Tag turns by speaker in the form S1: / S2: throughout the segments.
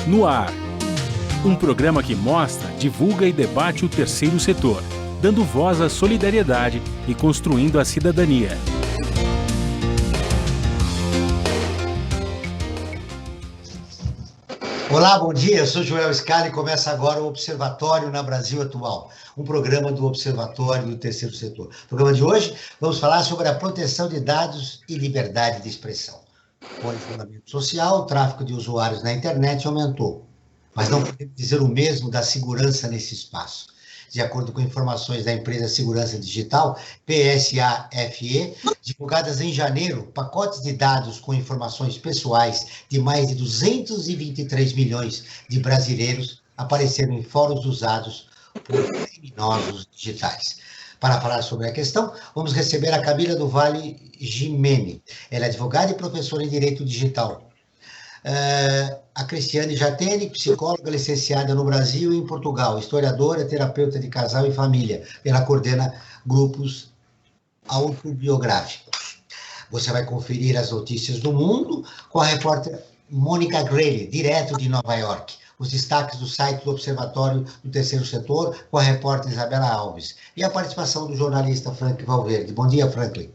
S1: No ar, um programa que mostra, divulga e debate o terceiro setor, dando voz à solidariedade e construindo a cidadania.
S2: Olá, bom dia, eu sou Joel Scala e começa agora o Observatório na Brasil Atual, um programa do Observatório do Terceiro Setor. No programa de hoje, vamos falar sobre a proteção de dados e liberdade de expressão. Com o isolamento social, o tráfego de usuários na internet aumentou, mas não podemos dizer o mesmo da segurança nesse espaço. De acordo com informações da empresa Segurança Digital, PSAFE, divulgadas em janeiro, pacotes de dados com informações pessoais de mais de 223 milhões de brasileiros apareceram em fóruns usados por criminosos digitais. Para falar sobre a questão, vamos receber a Camila do Vale Gimene. Ela é advogada e professora em Direito Digital. A Cristiane Jatene, psicóloga licenciada no Brasil e em Portugal, historiadora, terapeuta de casal e família. Ela coordena grupos autobiográficos. Você vai conferir as notícias do mundo com a repórter Mônica Grelli, direto de Nova York. Os destaques do site do Observatório do Terceiro Setor com a repórter Isabela Alves. E a participação do jornalista Franklin Valverde. Bom dia, Franklin.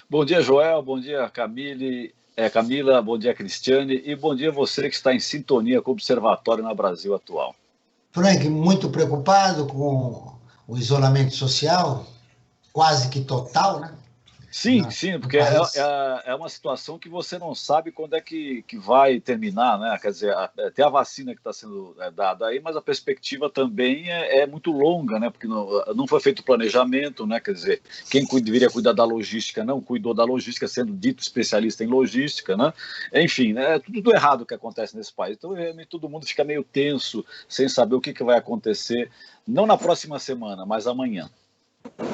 S3: Bom dia, Joel. Bom dia, Camila, bom dia, Cristiane, e bom dia a você que está em sintonia com o Observatório na Brasil Atual.
S2: Frank, muito preocupado com o isolamento social, quase que total, né?
S3: Sim, porque é uma situação que você não sabe quando é que vai terminar, né? Quer dizer, tem a vacina que está sendo dada aí, mas a perspectiva também é muito longa, né? Porque não foi feito planejamento, né? Quer dizer, quem deveria cuidar da logística não cuidou da logística, sendo dito especialista em logística, né? Enfim, é tudo errado o que acontece nesse país. Então, realmente, todo mundo fica meio tenso, sem saber o que vai acontecer, não na próxima semana, mas amanhã.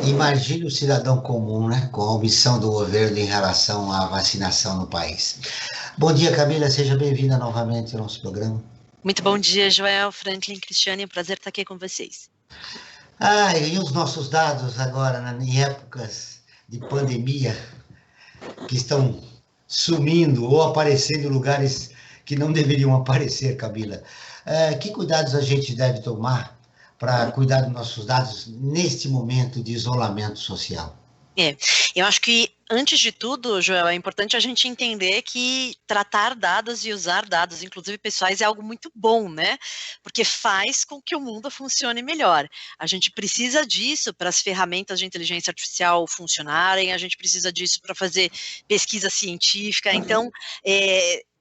S2: Imagine o cidadão comum, né, com a omissão do governo em relação à vacinação no país. Bom dia, Camila, seja bem-vinda novamente ao nosso programa.
S4: Muito bom dia, Joel, Franklin, Cristiane, é um prazer estar aqui com vocês.
S2: E os nossos dados agora, em épocas de pandemia, que estão sumindo ou aparecendo em lugares que não deveriam aparecer, Camila. Que cuidados a gente deve tomar para cuidar dos nossos dados neste momento de isolamento social?
S4: Eu acho que, antes de tudo, Joel, é importante a gente entender que tratar dados e usar dados, inclusive pessoais, é algo muito bom, né? Porque faz com que o mundo funcione melhor. A gente precisa disso para as ferramentas de inteligência artificial funcionarem, a gente precisa disso para fazer pesquisa científica, então,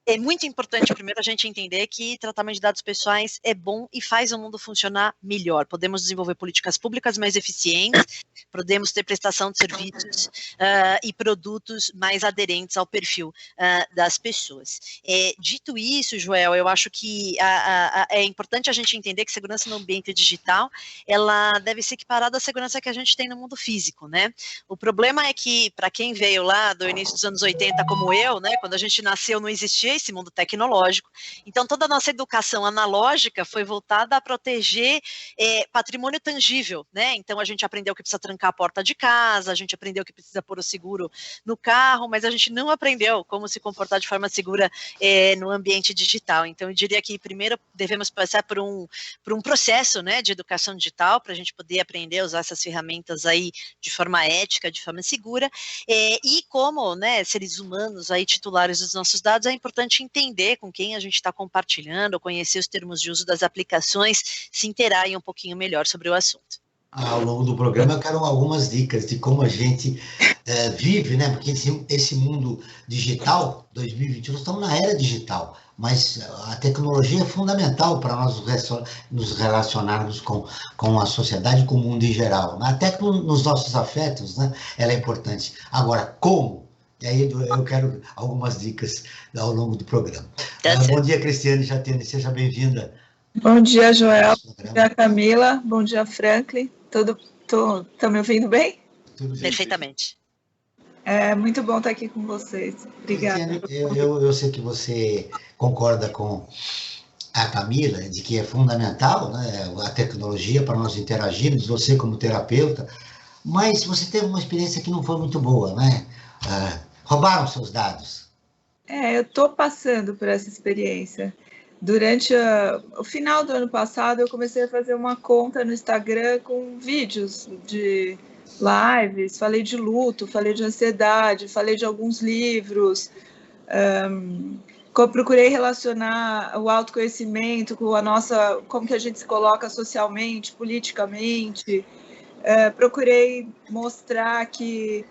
S4: é muito importante, primeiro, a gente entender que tratamento de dados pessoais é bom e faz o mundo funcionar melhor. Podemos desenvolver políticas públicas mais eficientes, podemos ter prestação de serviços e produtos mais aderentes ao perfil das pessoas. Dito isso, Joel, eu acho que é importante a gente entender que segurança no ambiente digital, ela deve ser equiparada à segurança que a gente tem no mundo físico, né? O problema é que, para quem veio lá do início dos anos 80, como eu, né, quando a gente nasceu não existia esse mundo tecnológico, então toda a nossa educação analógica foi voltada a proteger patrimônio tangível, né? Então a gente aprendeu que precisa trancar a porta de casa, a gente aprendeu que precisa pôr o seguro no carro, mas a gente não aprendeu como se comportar de forma segura no ambiente digital. Então eu diria que primeiro devemos passar por um processo, né, de educação digital, para a gente poder aprender a usar essas ferramentas aí de forma ética, de forma segura, e como, né, seres humanos aí titulares dos nossos dados, é importante entender com quem a gente está compartilhando, conhecer os termos de uso das aplicações, se interagir um pouquinho melhor sobre o assunto.
S2: Ao longo do programa eu quero algumas dicas de como a gente vive, né? Porque esse mundo digital, 2021, nós estamos na era digital, mas a tecnologia é fundamental para nós nos relacionarmos com a sociedade, com o mundo em geral. Até nos nossos afetos, né? Ela é importante. Agora, como? E aí eu quero algumas dicas ao longo do programa. Bom dia, Cristiane Jatene, seja bem-vinda.
S5: Bom dia, Joel. Bom dia, Camila. Bom dia, Franklin. Estão me ouvindo bem?
S2: Tudo bem.
S4: Perfeitamente.
S5: É muito bom estar aqui com vocês. Obrigada.
S2: Cristiane, eu sei que você concorda com a Camila, de que é fundamental, né, a tecnologia para nós interagirmos, você como terapeuta, mas você teve uma experiência que não foi muito boa, né? Roubaram seus dados.
S5: Eu estou passando por essa experiência. durante o final do ano passado, eu comecei a fazer uma conta no Instagram com vídeos de lives, falei de luto, falei de ansiedade, falei de alguns livros, procurei relacionar o autoconhecimento com como que a gente se coloca socialmente, politicamente, procurei mostrar que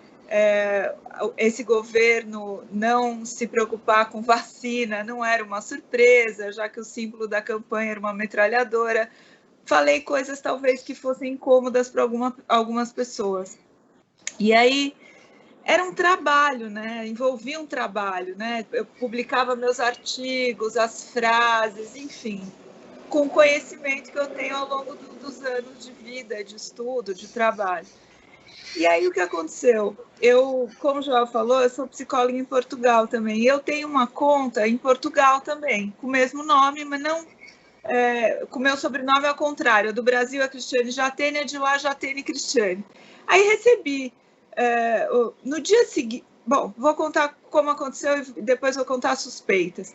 S5: esse governo não se preocupar com vacina não era uma surpresa, já que o símbolo da campanha era uma metralhadora. Falei coisas talvez que fossem incômodas para algumas pessoas. E aí era um trabalho, né? Envolvia um trabalho, né? Eu publicava meus artigos, as frases, enfim, com o conhecimento que eu tenho ao longo dos anos de vida, de estudo, de trabalho. E aí o que aconteceu? Eu, como o Joel falou, eu sou psicóloga em Portugal também. Eu tenho uma conta em Portugal também, com o mesmo nome, mas não com o meu sobrenome ao contrário. Do Brasil é Cristiane Jatene, de lá Jatene Cristiane. Aí recebi, no dia seguinte... Bom, vou contar como aconteceu e depois vou contar as suspeitas.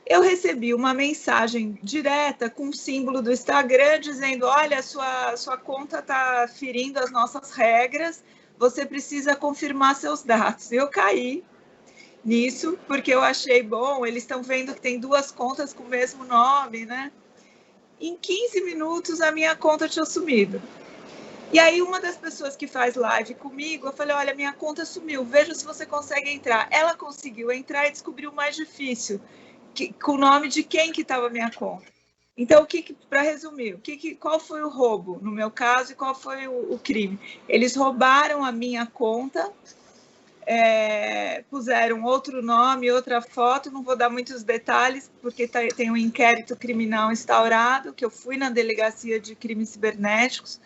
S5: Eu recebi uma mensagem direta com o símbolo do Instagram dizendo: olha, sua conta está ferindo as nossas regras, você precisa confirmar seus dados. Eu caí nisso, porque eu achei, bom, eles estão vendo que tem 2 contas com o mesmo nome, né? Em 15 minutos, a minha conta tinha sumido. E aí, uma das pessoas que faz live comigo, eu falei: olha, minha conta sumiu, veja se você consegue entrar. Ela conseguiu entrar e descobriu o mais difícil, com o nome de quem que estava a minha conta. Então, para resumir, qual foi o roubo, no meu caso, e qual foi o crime? Eles roubaram a minha conta, puseram outro nome, outra foto, não vou dar muitos detalhes, porque tem um inquérito criminal instaurado, que eu fui na delegacia de crimes cibernéticos,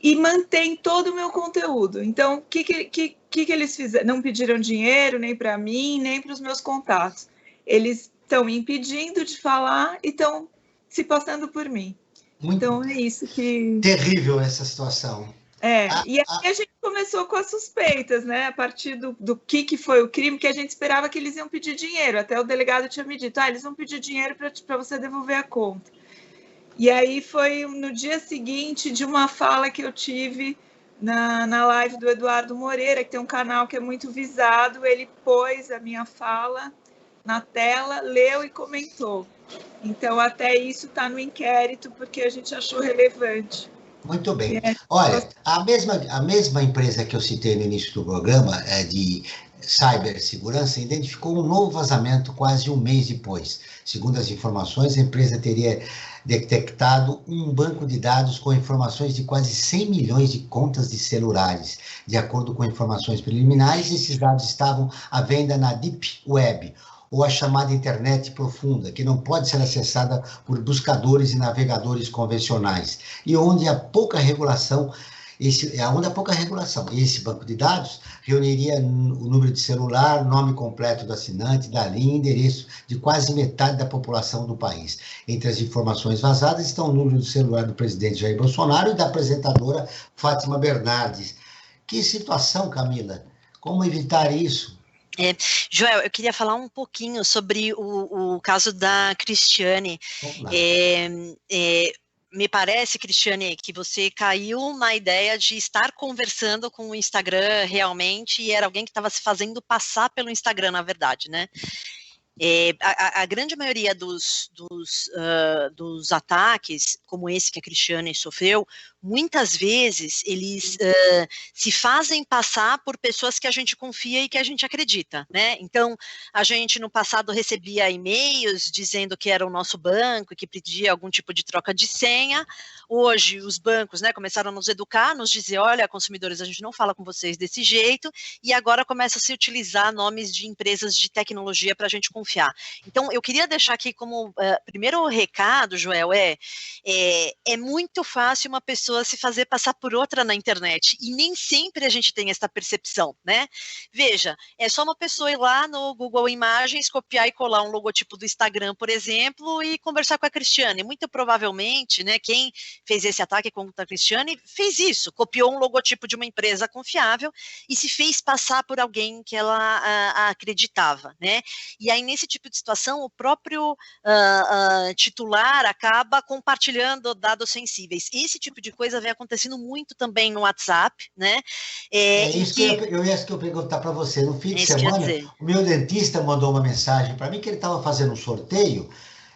S5: e mantém todo o meu conteúdo. Então, o que eles fizeram? Não pediram dinheiro, nem para mim, nem para os meus contatos. Eles estão me impedindo de falar e estão se passando por mim. Então, é isso que...
S2: Terrível essa situação.
S5: E aí a gente começou com as suspeitas, né? A partir do que foi o crime, que a gente esperava que eles iam pedir dinheiro. Até o delegado tinha me dito: eles vão pedir dinheiro para você devolver a conta. E aí foi no dia seguinte de uma fala que eu tive na live do Eduardo Moreira, que tem um canal que é muito visado. Ele pôs a minha fala na tela, leu e comentou. Então, até isso está no inquérito, porque a gente achou relevante.
S2: Muito bem. Olha, a mesma empresa que eu citei no início do programa, de cibersegurança, identificou um novo vazamento quase um mês depois. Segundo as informações, a empresa teria detectado um banco de dados com informações de quase 100 milhões de contas de celulares. De acordo com informações preliminares, esses dados estavam à venda na Deep Web, ou a chamada internet profunda, que não pode ser acessada por buscadores e navegadores convencionais, e onde há pouca regulação. Esse banco de dados reuniria o número de celular, nome completo do assinante, da linha e endereço de quase metade da população do país. Entre as informações vazadas estão o número do celular do presidente Jair Bolsonaro e da apresentadora Fátima Bernardes. Que situação, Camila? Como evitar isso?
S4: Joel, eu queria falar um pouquinho sobre o caso da Cristiane. Me parece, Cristiane, que você caiu na ideia de estar conversando com o Instagram realmente, e era alguém que estava se fazendo passar pelo Instagram, na verdade, né? A grande maioria dos ataques, como esse que a Cristiane sofreu, muitas vezes eles se fazem passar por pessoas que a gente confia e que a gente acredita, né? Então, a gente no passado recebia e-mails dizendo que era o nosso banco, que pedia algum tipo de troca de senha. Hoje, os bancos, né, começaram a nos educar, nos dizer: olha, consumidores, a gente não fala com vocês desse jeito, e agora começa a se utilizar nomes de empresas de tecnologia para a gente confiar. Então, eu queria deixar aqui como primeiro recado, Joel, é muito fácil uma pessoa pessoa se fazer passar por outra na internet, e nem sempre a gente tem essa percepção, né? Veja, é só uma pessoa ir lá no Google Imagens, copiar e colar um logotipo do Instagram, por exemplo, e conversar com a Cristiane. Muito provavelmente, né, quem fez esse ataque contra a Cristiane fez isso, copiou um logotipo de uma empresa confiável e se fez passar por alguém que ela acreditava, né? E aí, nesse tipo de situação, o próprio titular acaba compartilhando dados sensíveis. Esse tipo de coisa vem acontecendo muito também no WhatsApp, né?
S2: Isso que eu ia perguntar para você. No fim de semana, o meu dentista mandou uma mensagem para mim que ele estava fazendo um sorteio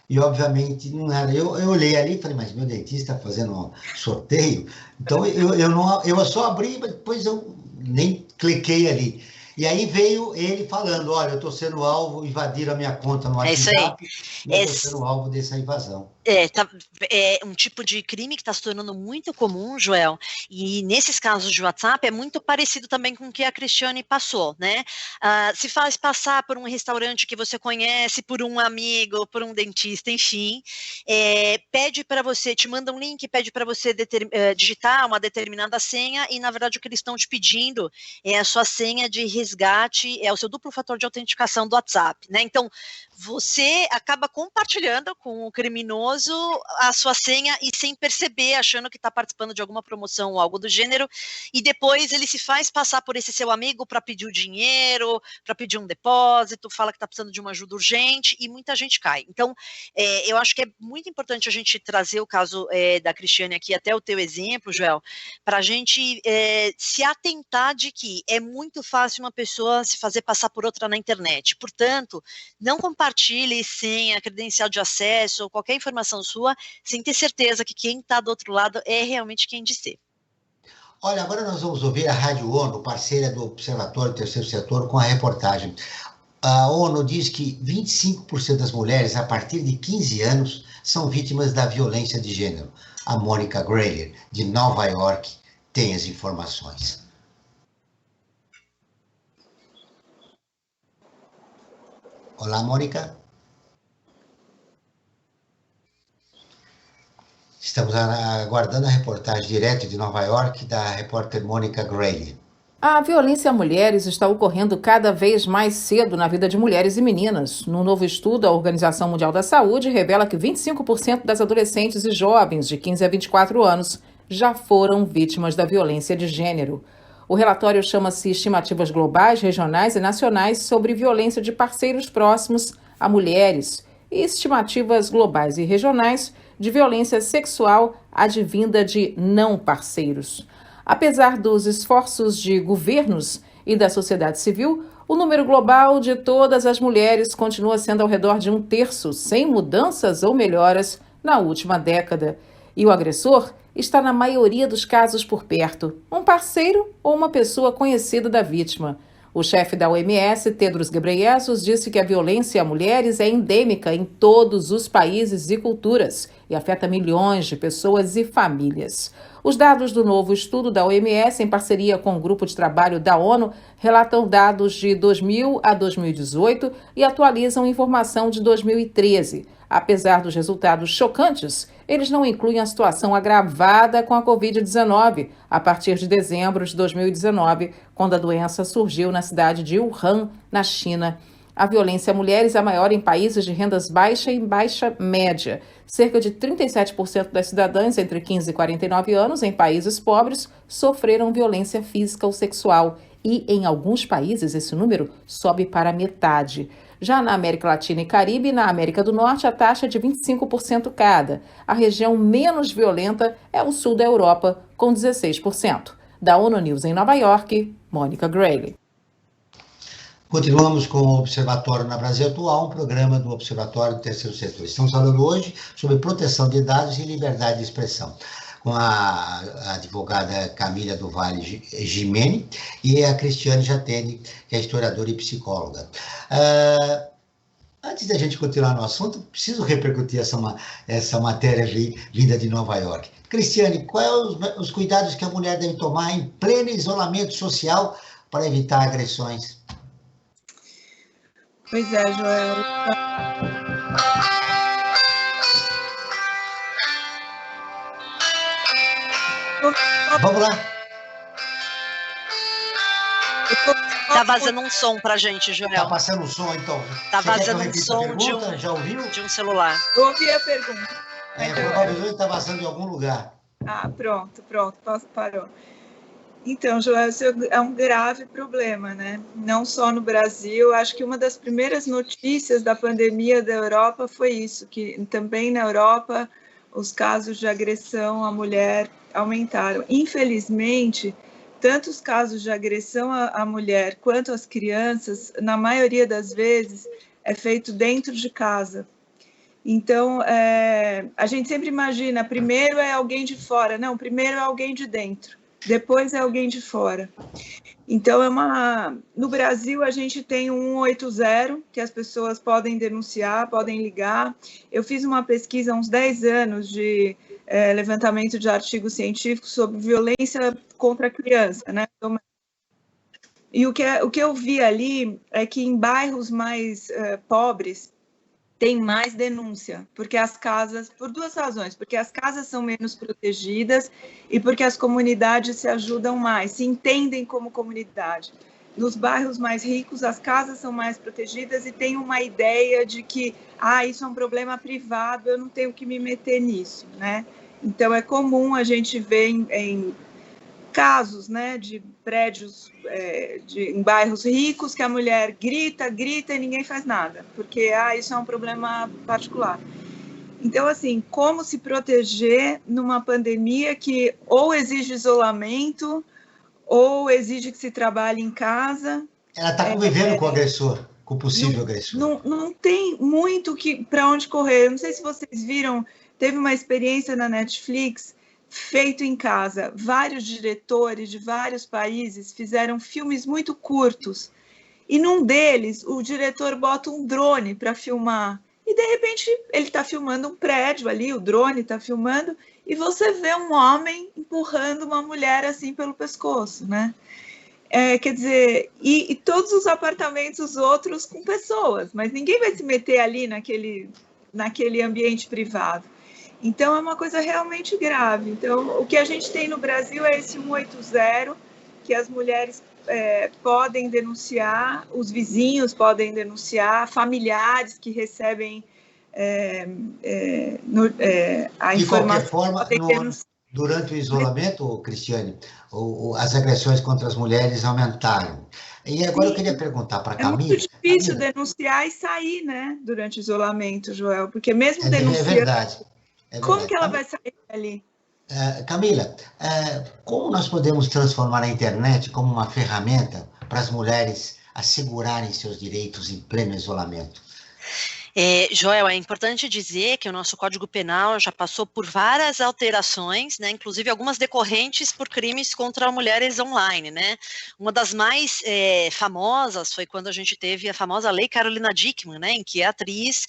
S2: e, obviamente, não era. Eu olhei ali e falei, mas meu dentista está fazendo um sorteio? Então, eu só abri, mas depois eu nem cliquei ali. E aí veio ele falando, olha, eu estou sendo alvo, invadiram a minha conta no WhatsApp e eu estou sendo alvo dessa invasão.
S4: É um tipo de crime que está se tornando muito comum, Joel, e nesses casos de WhatsApp é muito parecido também com o que a Cristiane passou, né? Se faz passar por um restaurante que você conhece, por um amigo, por um dentista, enfim, pede para você, te manda um link, pede para você digitar uma determinada senha e, na verdade, o que eles estão te pedindo é a sua senha de resgate, é o seu duplo fator de autenticação do WhatsApp, né? Então, você acaba compartilhando com o criminoso a sua senha e sem perceber, achando que está participando de alguma promoção ou algo do gênero, e depois ele se faz passar por esse seu amigo para pedir o dinheiro, para pedir um depósito, fala que está precisando de uma ajuda urgente e muita gente cai. Então, eu acho que é muito importante a gente trazer o caso da Cristiane aqui, até o teu exemplo, Joel, para a gente se atentar de que é muito fácil uma pessoa se fazer passar por outra na internet. Portanto, não compartilhe senha, credencial de acesso ou qualquer informação sua sem ter certeza que quem está do outro lado é realmente quem diz ser.
S2: Olha, agora nós vamos ouvir a Rádio ONU, parceira do Observatório do Terceiro Setor, com a reportagem. A ONU diz que 25% das mulheres a partir de 15 anos são vítimas da violência de gênero. A Mônica Grayley, de Nova York, tem as informações. Olá, Mônica. Estamos aguardando a reportagem direto de Nova York da repórter Mônica Grayley.
S6: A violência a mulheres está ocorrendo cada vez mais cedo na vida de mulheres e meninas. Num novo estudo, a Organização Mundial da Saúde revela que 25% das adolescentes e jovens de 15 a 24 anos já foram vítimas da violência de gênero. O relatório chama-se Estimativas Globais, Regionais e Nacionais sobre Violência de Parceiros Próximos a Mulheres e Estimativas Globais e Regionais de Violência Sexual advinda de não parceiros. Apesar dos esforços de governos e da sociedade civil, o número global de todas as mulheres continua sendo ao redor de 1/3, sem mudanças ou melhoras na última década. E o agressor está na maioria dos casos por perto, um parceiro ou uma pessoa conhecida da vítima. O chefe da OMS, Tedros Ghebreyesus, disse que a violência a mulheres é endêmica em todos os países e culturas e afeta milhões de pessoas e famílias. Os dados do novo estudo da OMS, em parceria com o Grupo de Trabalho da ONU, relatam dados de 2000 a 2018 e atualizam informação de 2013. Apesar dos resultados chocantes, eles não incluem a situação agravada com a Covid-19 a partir de dezembro de 2019, quando a doença surgiu na cidade de Wuhan, na China. A violência a mulheres é maior em países de rendas baixa e baixa média. Cerca de 37% das cidadãs entre 15 e 49 anos em países pobres sofreram violência física ou sexual e, em alguns países, esse número sobe para metade. Já na América Latina e Caribe e na América do Norte, a taxa é de 25% cada. A região menos violenta é o sul da Europa, com 16%. Da ONU News em Nova York, Mônica Grayley.
S2: Continuamos com o Observatório na Brasil Atual, um programa do Observatório do Terceiro Setor. Estamos falando hoje sobre proteção de dados e liberdade de expressão, com a advogada Camila do Vale Gimene e a Cristiane Jatene, que é historiadora e psicóloga. Antes da gente continuar no assunto, preciso repercutir essa matéria vinda de Nova York. Cristiane, quais os cuidados que a mulher deve tomar em pleno isolamento social para evitar agressões?
S5: Pois é, Joel.
S2: Vamos lá.
S4: Tá vazando um som pra gente, Joel.
S2: Tá passando um som, então.
S4: Tá
S2: Você quer que eu
S4: vazando um
S2: repita a
S4: som
S2: pergunta? Já ouviu?
S4: de um celular.
S5: Eu ouvi a pergunta.
S2: Provavelmente tá vazando em algum lugar.
S5: Ah, pronto, parou. Então, Joel, isso é um grave problema, né? Não só no Brasil, acho que uma das primeiras notícias da pandemia da Europa foi isso, que também na Europa os casos de agressão à mulher aumentaram. Infelizmente, tanto os casos de agressão à mulher quanto às crianças, na maioria das vezes, é feito dentro de casa. Então, a gente sempre imagina, primeiro é alguém de fora. Não, primeiro é alguém de dentro, depois é alguém de fora. Então, no Brasil, a gente tem um 180, que as pessoas podem denunciar, podem ligar. Eu fiz uma pesquisa há uns 10 anos de levantamento de artigos científicos sobre violência contra a criança, né? E o que eu vi ali é que em bairros mais pobres, tem mais denúncia, porque as casas, por duas razões, porque as casas são menos protegidas e porque as comunidades se ajudam mais, se entendem como comunidade. Nos bairros mais ricos, as casas são mais protegidas e tem uma ideia de que, isso é um problema privado, eu não tenho que me meter nisso, né? Então, é comum a gente ver em casos, né, de prédios em bairros ricos que a mulher grita e ninguém faz nada, porque isso é um problema particular. Então, assim, como se proteger numa pandemia que ou exige isolamento ou exige que se trabalhe em casa?
S2: Ela está convivendo com o agressor, com o possível agressor.
S5: Não tem muito para onde correr. Eu não sei se vocês viram, teve uma experiência na Netflix feito em casa. Vários diretores de vários países fizeram filmes muito curtos. E num deles, o diretor bota um drone para filmar. E, de repente, ele está filmando um prédio ali, o drone está filmando, e você vê um homem empurrando uma mulher assim pelo pescoço, né? Quer dizer, e todos os apartamentos outros com pessoas, mas ninguém vai se meter ali naquele ambiente privado. Então, é uma coisa realmente grave. Então, o que a gente tem no Brasil é esse 180, que as mulheres podem denunciar, os vizinhos podem denunciar, familiares que recebem a informação.
S2: De qualquer forma, durante o isolamento, Cristiane, as agressões contra as mulheres aumentaram. E agora eu queria perguntar para a Camila.
S5: É muito difícil denunciar e sair, né, durante o isolamento, Joel, porque mesmo denunciando...
S2: É verdade.
S5: Como que ela vai sair dali?
S2: Camila, como nós podemos transformar a internet como uma ferramenta para as mulheres assegurarem seus direitos em pleno isolamento?
S4: Joel, é importante dizer que o nosso Código Penal já passou por várias alterações, né, inclusive algumas decorrentes por crimes contra mulheres online, né? Uma das mais famosas foi quando a gente teve a famosa Lei Carolina Dickmann, né, em que a atriz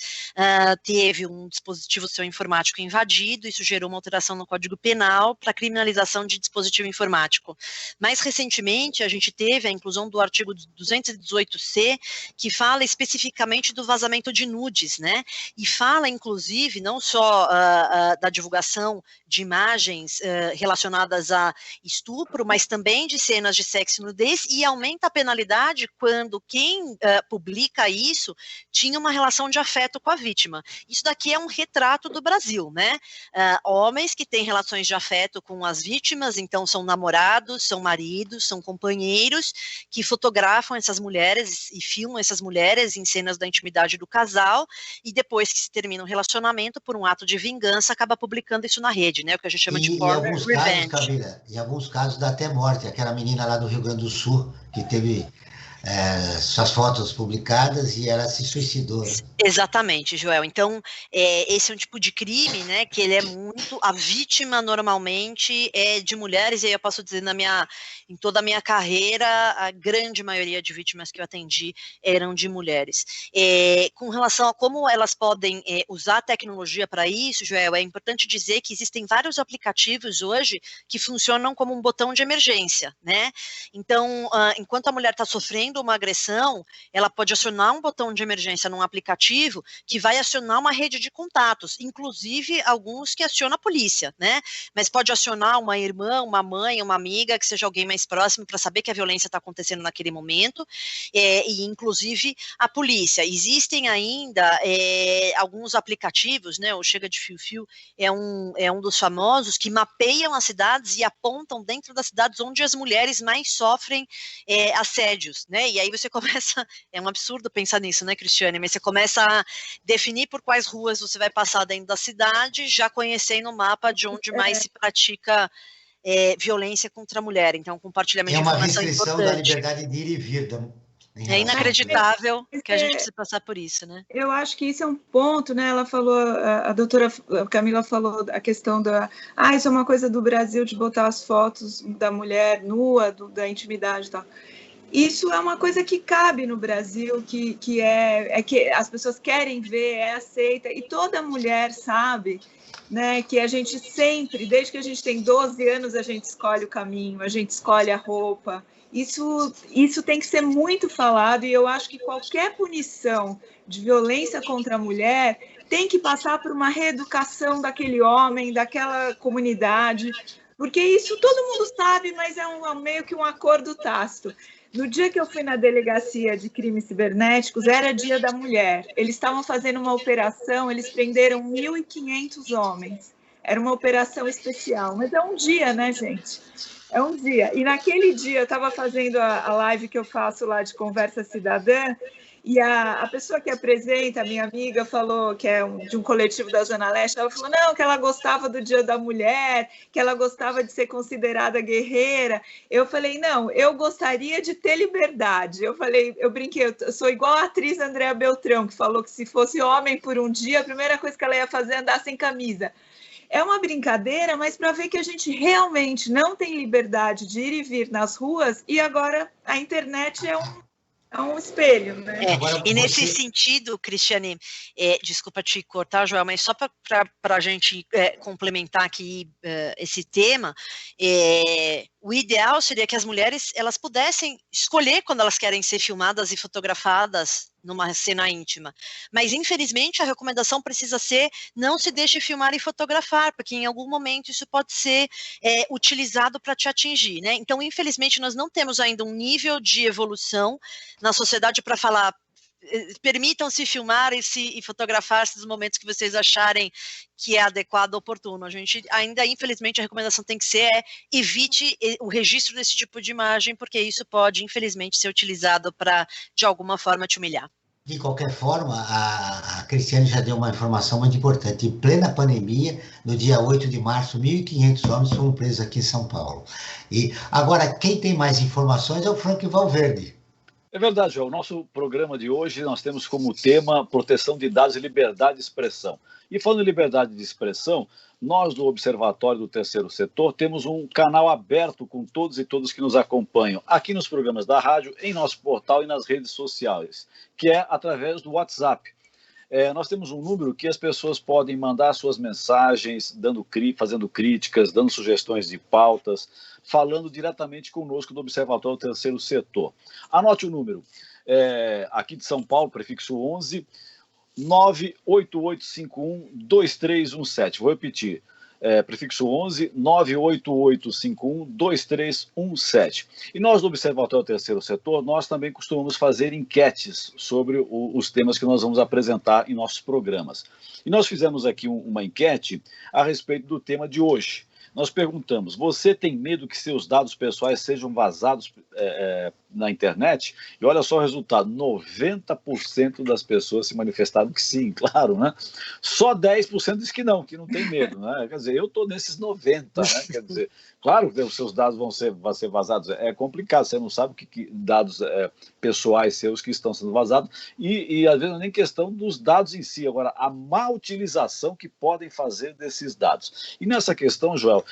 S4: teve um dispositivo seu informático invadido, isso gerou uma alteração no Código Penal para criminalização de dispositivo informático. Mais recentemente, a gente teve a inclusão do artigo 218C, que fala especificamente do vazamento de nudes, né? E fala, inclusive, não só da divulgação de imagens relacionadas a estupro, mas também de cenas de sexo e nudez, e aumenta a penalidade quando quem publica isso tinha uma relação de afeto com a vítima. Isso daqui é um retrato do Brasil, né? Homens que têm relações de afeto com as vítimas, então são namorados, são maridos, são companheiros que fotografam essas mulheres e filmam essas mulheres em cenas da intimidade do casal, e depois que se termina um relacionamento, por um ato de vingança, acaba publicando isso na rede, né? O que a gente chama de porn revenge.
S2: Camila, em alguns casos dá até morte. Aquela menina lá do Rio Grande do Sul, que teve suas fotos publicadas e ela se suicidou.
S4: Exatamente, Joel. Então, esse é um tipo de crime, né, que ele é muito... A vítima, normalmente, é de mulheres, e aí eu posso dizer, em toda a minha carreira, a grande maioria de vítimas que eu atendi eram de mulheres. Com relação a como elas podem usar a tecnologia para isso, Joel, é importante dizer que existem vários aplicativos hoje que funcionam como um botão de emergência, né? Então, enquanto a mulher está sofrendo sofrendo uma agressão, ela pode acionar um botão de emergência num aplicativo que vai acionar uma rede de contatos, inclusive alguns que acionam a polícia, né? Mas pode acionar uma irmã, uma mãe, uma amiga, que seja alguém mais próximo para saber que a violência está acontecendo naquele momento, e inclusive a polícia. Existem ainda alguns aplicativos, né? O Chega de Fio-Fio é um dos famosos, que mapeiam as cidades e apontam dentro das cidades onde as mulheres mais sofrem assédios, né? E aí você começa, é um absurdo pensar nisso, né, Cristiane? Mas você começa a definir por quais ruas você vai passar dentro da cidade, já conhecendo o mapa de onde mais se pratica violência contra a mulher. Então, compartilhamento de informação é importante.
S2: É uma restrição da liberdade de ir e vir.
S4: É inacreditável que a gente precise passar por isso, né?
S5: Eu acho que isso é um ponto, né? Ela falou, a doutora Camila falou a questão isso é uma coisa do Brasil, de botar as fotos da mulher nua, da intimidade e tal. Isso é uma coisa que cabe no Brasil, que as pessoas querem ver, é aceita, e toda mulher sabe, né, que a gente sempre, desde que a gente tem 12 anos, a gente escolhe o caminho, a gente escolhe a roupa. Isso tem que ser muito falado, e eu acho que qualquer punição de violência contra a mulher tem que passar por uma reeducação daquele homem, daquela comunidade, porque isso todo mundo sabe, mas é meio que um acordo tácito. No dia que eu fui na delegacia de crimes cibernéticos, era Dia da Mulher. Eles estavam fazendo uma operação, eles prenderam 1.500 homens. Era uma operação especial, mas é um dia, né, gente? É um dia. E naquele dia eu estava fazendo a live que eu faço lá de Conversa Cidadã, e a pessoa que apresenta, a minha amiga, falou, que é de um coletivo da Zona Leste, ela falou, não, que ela gostava do Dia da Mulher, que ela gostava de ser considerada guerreira. Eu falei, não, eu gostaria de ter liberdade. Eu brinquei, eu sou igual a atriz Andréa Beltrão, que falou que se fosse homem por um dia, a primeira coisa que ela ia fazer é andar sem camisa. É uma brincadeira, mas para ver que a gente realmente não tem liberdade de ir e vir nas ruas, e agora a internet é um espelho, né?
S4: E nesse sentido, Cristiane, desculpa te cortar, Joel, mas só para a gente complementar aqui esse tema, o ideal seria que as mulheres elas pudessem escolher quando elas querem ser filmadas e fotografadas numa cena íntima, mas infelizmente a recomendação precisa ser não se deixe filmar e fotografar, porque em algum momento isso pode ser utilizado para te atingir, né? Então, infelizmente, nós não temos ainda um nível de evolução na sociedade para falar permitam-se filmar e fotografar-se nos momentos que vocês acharem que é adequado, oportuno. A gente ainda, infelizmente, a recomendação tem que ser evite o registro desse tipo de imagem, porque isso pode, infelizmente, ser utilizado para, de alguma forma, te humilhar.
S2: De qualquer forma, a Cristiane já deu uma informação muito importante. Em plena pandemia, no dia 8 de março, 1.500 homens foram presos aqui em São Paulo. E agora, quem tem mais informações é o Frank Valverde.
S3: É verdade, João. O nosso programa de hoje nós temos como tema proteção de dados e liberdade de expressão. E falando em liberdade de expressão, nós do Observatório do Terceiro Setor temos um canal aberto com todos e todas que nos acompanham aqui nos programas da rádio, em nosso portal e nas redes sociais, que é através do WhatsApp. Nós temos um número que as pessoas podem mandar suas mensagens, fazendo críticas, dando sugestões de pautas, falando diretamente conosco do Observatório do Terceiro Setor. Anote o número, aqui de São Paulo, prefixo 11, 98851-2317. Vou repetir, prefixo 11, 98851-2317. E nós do Observatório do Terceiro Setor, nós também costumamos fazer enquetes sobre os temas que nós vamos apresentar em nossos programas. E nós fizemos aqui uma enquete a respeito do tema de hoje. Nós perguntamos, você tem medo que seus dados pessoais sejam vazados na internet? E olha só o resultado, 90% das pessoas se manifestaram que sim, claro, né? Só 10% diz que não tem medo, né? Quer dizer, eu estou nesses 90%, né? Quer dizer, claro que os seus dados vão ser vazados, é complicado, você não sabe que dados pessoais seus que estão sendo vazados, e às vezes não é nem questão dos dados em si, agora a má utilização que podem fazer desses dados. E nessa questão, Joel,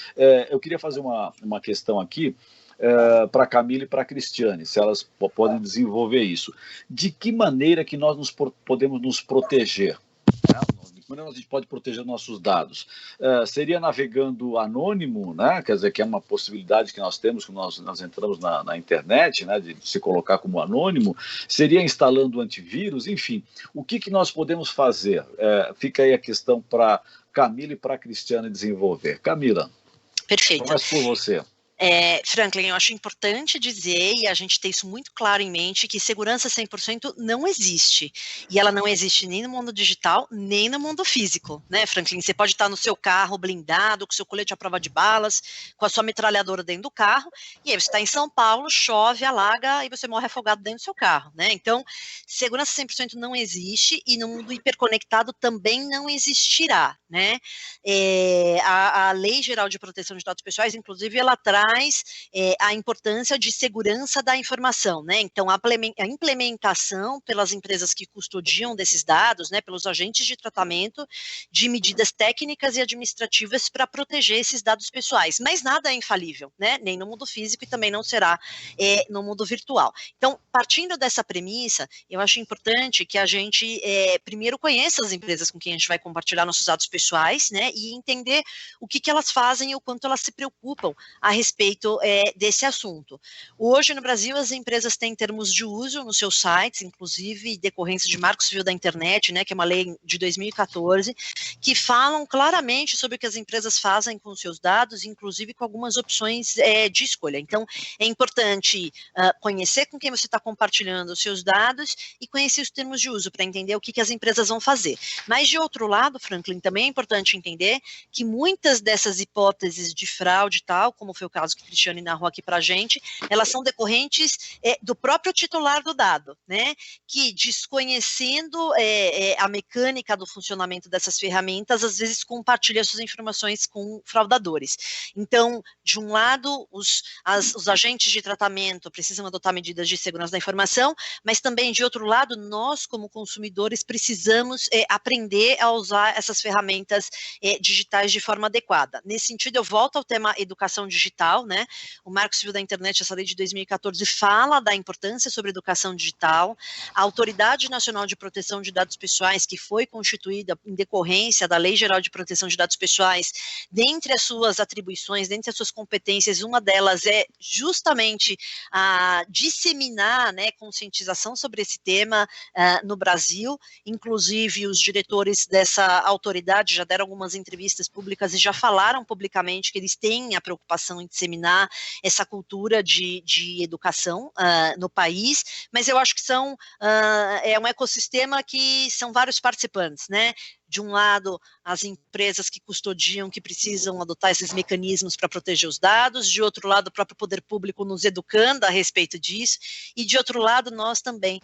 S3: eu queria fazer uma questão aqui para a Camila e para a Cristiane, se elas podem desenvolver isso. De que maneira que nós podemos nos proteger? De maneira a gente pode proteger nossos dados? Seria navegando anônimo, né? Quer dizer, que é uma possibilidade que nós temos quando nós entramos na internet, né? De se colocar como anônimo. Seria instalando antivírus, enfim. O que nós podemos fazer? Fica aí a questão para Camila e para a Cristiane desenvolver. Camila,
S4: perfeito.
S3: Começo por você.
S4: Franklin, eu acho importante dizer, e a gente ter isso muito claro em mente, que segurança 100% não existe. E ela não existe nem no mundo digital, nem no mundo físico, né, Franklin? Você pode estar no seu carro blindado, com seu colete à prova de balas, com a sua metralhadora dentro do carro, e aí você está em São Paulo, chove, alaga, e você morre afogado dentro do seu carro, né? Então, segurança 100% não existe, e no mundo hiperconectado também não existirá, né? A Lei Geral de Proteção de Dados Pessoais, inclusive, ela traz a importância de segurança da informação, né? Então, a implementação pelas empresas que custodiam desses dados, né, pelos agentes de tratamento, de medidas técnicas e administrativas para proteger esses dados pessoais. Mas nada é infalível, né? Nem no mundo físico e também não será no mundo virtual. Então, partindo dessa premissa, eu acho importante que a gente primeiro conheça as empresas com quem a gente vai compartilhar nossos dados pessoais, né? E entender o que elas fazem e o quanto elas se preocupam a respeito desse assunto. Hoje, no Brasil, as empresas têm termos de uso nos seus sites, inclusive decorrência de Marco Civil da Internet, né, que é uma lei de 2014, que falam claramente sobre o que as empresas fazem com os seus dados, inclusive com algumas opções de escolha. Então, é importante conhecer com quem você está compartilhando os seus dados e conhecer os termos de uso para entender o que as empresas vão fazer. Mas, de outro lado, Franklin, também é importante entender que muitas dessas hipóteses de fraude e tal, como foi o caso que a Cristiane narrou aqui para a gente, elas são decorrentes do próprio titular do dado, né, que desconhecendo a mecânica do funcionamento dessas ferramentas, às vezes compartilha suas informações com fraudadores. Então, de um lado, os agentes de tratamento precisam adotar medidas de segurança da informação, mas também, de outro lado, nós, como consumidores, precisamos aprender a usar essas ferramentas digitais de forma adequada. Nesse sentido, eu volto ao tema educação digital, né? O Marco Civil da Internet, essa lei de 2014, fala da importância sobre educação digital. A Autoridade Nacional de Proteção de Dados Pessoais, que foi constituída em decorrência da Lei Geral de Proteção de Dados Pessoais, dentre as suas atribuições, dentre as suas competências, uma delas é justamente disseminar, né, conscientização sobre esse tema no Brasil. Inclusive, os diretores dessa autoridade já deram algumas entrevistas públicas e já falaram publicamente que eles têm a preocupação em disseminar essa cultura de educação no país, mas eu acho que é um ecossistema que são vários participantes, né? De um lado, as empresas que custodiam, que precisam adotar esses mecanismos para proteger os dados, de outro lado, o próprio poder público nos educando a respeito disso, e de outro lado, nós também,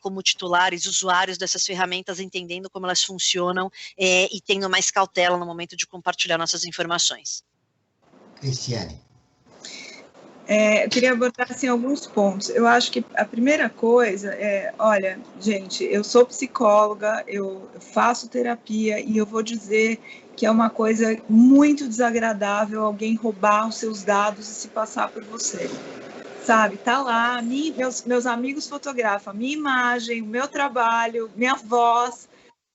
S4: como titulares, usuários dessas ferramentas, entendendo como elas funcionam e tendo mais cautela no momento de compartilhar nossas informações.
S2: Cristiane.
S5: Eu queria abordar assim, alguns pontos. Eu acho que a primeira coisa olha, gente, eu sou psicóloga, eu faço terapia e eu vou dizer que é uma coisa muito desagradável alguém roubar os seus dados e se passar por você. Sabe, tá lá, meus amigos fotografam a minha imagem, o meu trabalho, minha voz,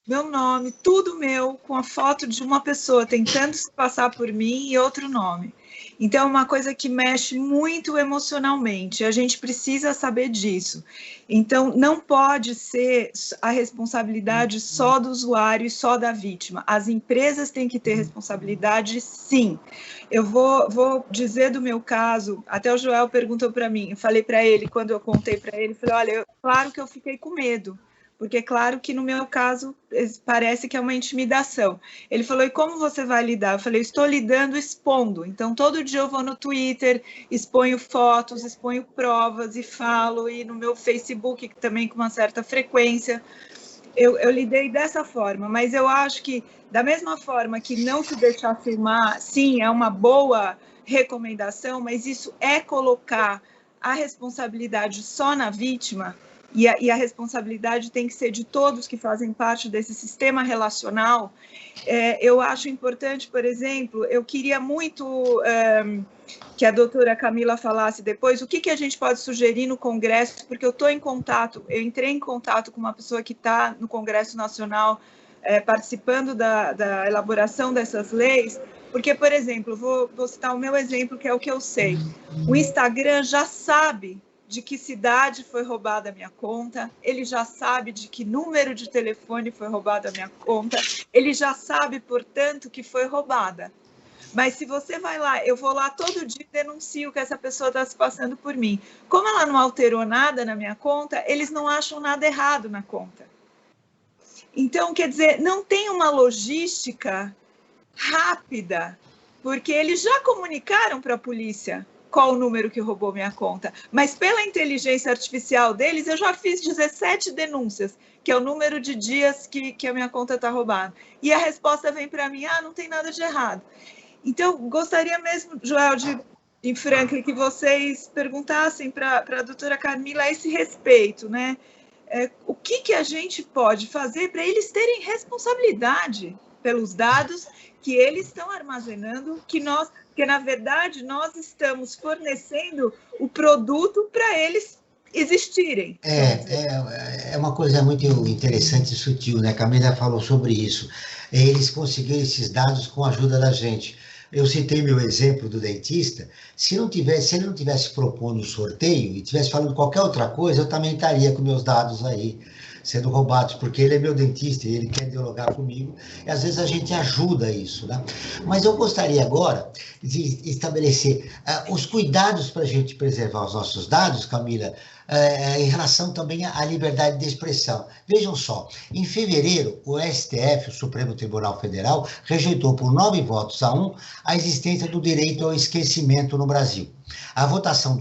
S5: meu nome, tudo meu, com a foto de uma pessoa tentando se passar por mim e outro nome. Então, é uma coisa que mexe muito emocionalmente, a gente precisa saber disso. Então, não pode ser a responsabilidade só do usuário e só da vítima. As empresas têm que ter responsabilidade, sim. Eu vou dizer do meu caso, até o Joel perguntou para mim, eu falei para ele, quando eu contei para ele, falei, olha, claro que eu fiquei com medo. Porque, claro que no meu caso, parece que é uma intimidação. Ele falou, e como você vai lidar? Eu falei, estou lidando expondo. Então, todo dia eu vou no Twitter, exponho fotos, exponho provas e falo, e no meu Facebook também com uma certa frequência. Eu lidei dessa forma, mas eu acho que, da mesma forma que não se deixar filmar, sim, é uma boa recomendação, mas isso é colocar a responsabilidade só na vítima. E a responsabilidade tem que ser de todos que fazem parte desse sistema relacional. Eu acho importante, por exemplo, eu queria muito que a doutora Camila falasse depois o que a gente pode sugerir no Congresso, porque eu entrei em contato com uma pessoa que está no Congresso Nacional participando da elaboração dessas leis, porque, por exemplo, vou citar o meu exemplo, que é o que eu sei. O Instagram já sabe de que cidade foi roubada a minha conta, ele já sabe de que número de telefone foi roubada a minha conta, ele já sabe, portanto, que foi roubada. Mas se você vai lá, eu vou lá todo dia e denuncio que essa pessoa está se passando por mim. Como ela não alterou nada na minha conta, eles não acham nada errado na conta. Então, quer dizer, não tem uma logística rápida, porque eles já comunicaram para a polícia qual o número que roubou minha conta. Mas pela inteligência artificial deles, eu já fiz 17 denúncias, que é o número de dias que a minha conta está roubada. E a resposta vem para mim, não tem nada de errado. Então, gostaria mesmo, Joel e Franklin, que vocês perguntassem para a doutora Camila a esse respeito, né? O que a gente pode fazer para eles terem responsabilidade pelos dados que eles estão armazenando, que na verdade, nós estamos fornecendo o produto para eles existirem.
S2: É uma coisa muito interessante e sutil, né? A Camila falou sobre isso. Eles conseguiram esses dados com a ajuda da gente. Eu citei meu exemplo do dentista. Se ele não tivesse propondo um sorteio e tivesse falando qualquer outra coisa, eu também estaria com meus dados aí sendo roubados, porque ele é meu dentista e ele quer dialogar comigo, e às vezes a gente ajuda isso, né? Mas eu gostaria agora de estabelecer os cuidados para a gente preservar os nossos dados, Camila, em relação também à liberdade de expressão. Vejam só, em fevereiro, o STF, o Supremo Tribunal Federal, rejeitou por 9 votos a 1 a existência do direito ao esquecimento no Brasil. Na votação,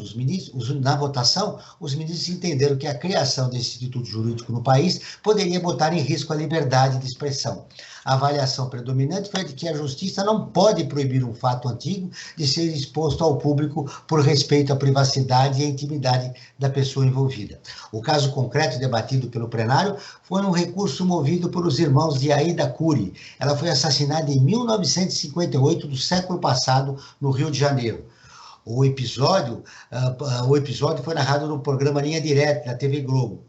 S2: os ministros entenderam que a criação desse instituto jurídico no país poderia botar em risco a liberdade de expressão. A avaliação predominante foi de que a justiça não pode proibir um fato antigo de ser exposto ao público por respeito à privacidade e à intimidade da pessoa envolvida. O caso concreto debatido pelo plenário foi um recurso movido pelos irmãos de Aida Cury. Ela foi assassinada em 1958 do século passado, no Rio de Janeiro. O episódio foi narrado no programa Linha Direta, da TV Globo.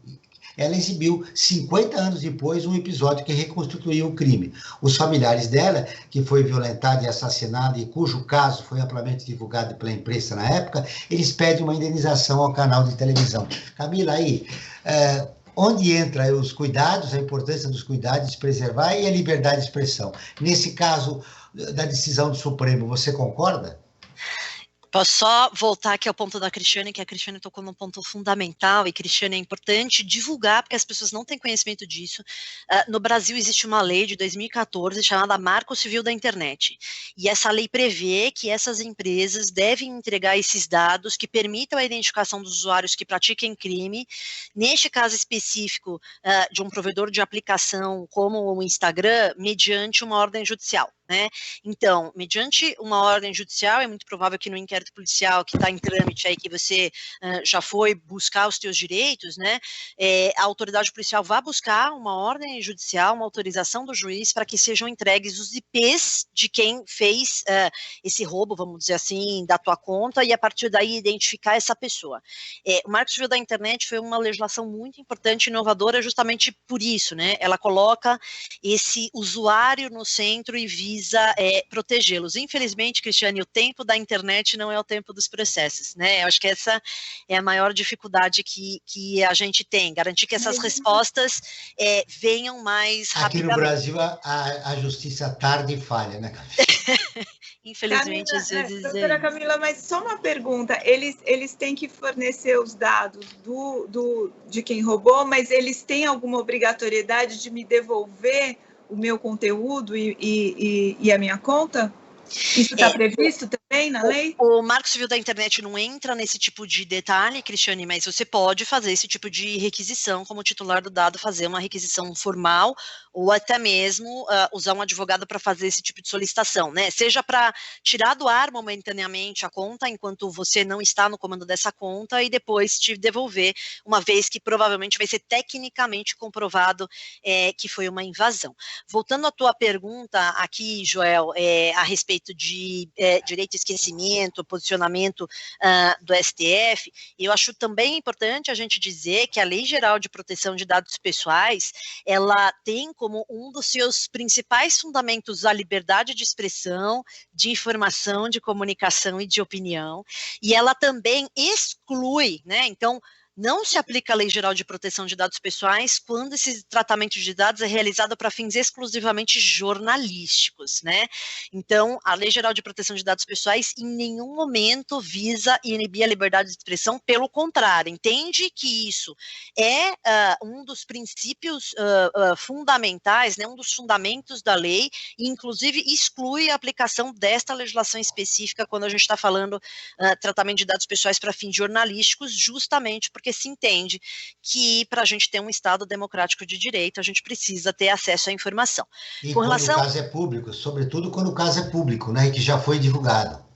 S2: Ela exibiu, 50 anos depois, um episódio que reconstituiu o crime. Os familiares dela, que foi violentada e assassinada e cujo caso foi amplamente divulgado pela imprensa na época, eles pedem uma indenização ao canal de televisão. Camila, aí, onde entra os cuidados, a importância dos cuidados de preservar e a liberdade de expressão? Nesse caso da decisão do Supremo, você concorda?
S4: Posso só voltar aqui ao ponto da Cristiane, que a Cristiane tocou num ponto fundamental, e Cristiane, é importante divulgar, porque as pessoas não têm conhecimento disso. No Brasil existe uma lei de 2014 chamada Marco Civil da Internet, e essa lei prevê que essas empresas devem entregar esses dados que permitam a identificação dos usuários que pratiquem crime, neste caso específico de um provedor de aplicação como o Instagram, mediante uma ordem judicial. Né? Então, mediante uma ordem judicial, é muito provável que no inquérito policial que está em trâmite aí, que você já foi buscar os teus direitos, né? A autoridade policial vai buscar uma ordem judicial, uma autorização do juiz para que sejam entregues os IPs de quem fez esse roubo, vamos dizer assim, da tua conta, e a partir daí identificar essa pessoa. O Marco Civil da Internet foi uma legislação muito importante e inovadora justamente por isso, né? Ela coloca esse usuário no centro e visa protegê-los. Infelizmente, Cristiane, o tempo da internet não é o tempo dos processos, né? Eu acho que essa é a maior dificuldade que a gente tem, garantir que essas respostas venham mais rapidamente.
S2: Aqui no Brasil, a justiça tarda e falha, né, Camila?
S4: Infelizmente,
S5: Camila,
S4: às vezes...
S5: doutora Camila, mas só uma pergunta, eles têm que fornecer os dados de quem roubou, mas eles têm alguma obrigatoriedade de me devolver o meu conteúdo e a minha conta? Isso está previsto também na lei?
S4: O Marco Civil da Internet não entra nesse tipo de detalhe, Cristiane, mas você pode fazer esse tipo de requisição, como titular do dado, fazer uma requisição formal, ou até mesmo usar um advogado para fazer esse tipo de solicitação, né? Seja para tirar do ar momentaneamente a conta, enquanto você não está no comando dessa conta, e depois te devolver, uma vez que provavelmente vai ser tecnicamente comprovado que foi uma invasão. Voltando à tua pergunta aqui, Joel, a respeito de direito à esquecimento, posicionamento do STF. E eu acho também importante a gente dizer que a Lei Geral de Proteção de Dados Pessoais, ela tem como um dos seus principais fundamentos a liberdade de expressão, de informação, de comunicação e de opinião, e ela também exclui, né, então, não se aplica a Lei Geral de Proteção de Dados Pessoais quando esse tratamento de dados é realizado para fins exclusivamente jornalísticos, né? Então, a Lei Geral de Proteção de Dados Pessoais em nenhum momento visa inibir a liberdade de expressão, pelo contrário, entende que isso é um dos princípios fundamentais, né, um dos fundamentos da lei, e inclusive exclui a aplicação desta legislação específica quando a gente está falando tratamento de dados pessoais para fins jornalísticos, justamente porque se entende que para a gente ter um Estado democrático de direito, a gente precisa ter acesso à informação.
S2: E quando o caso é público, sobretudo quando o caso é público, né, e que já foi divulgado.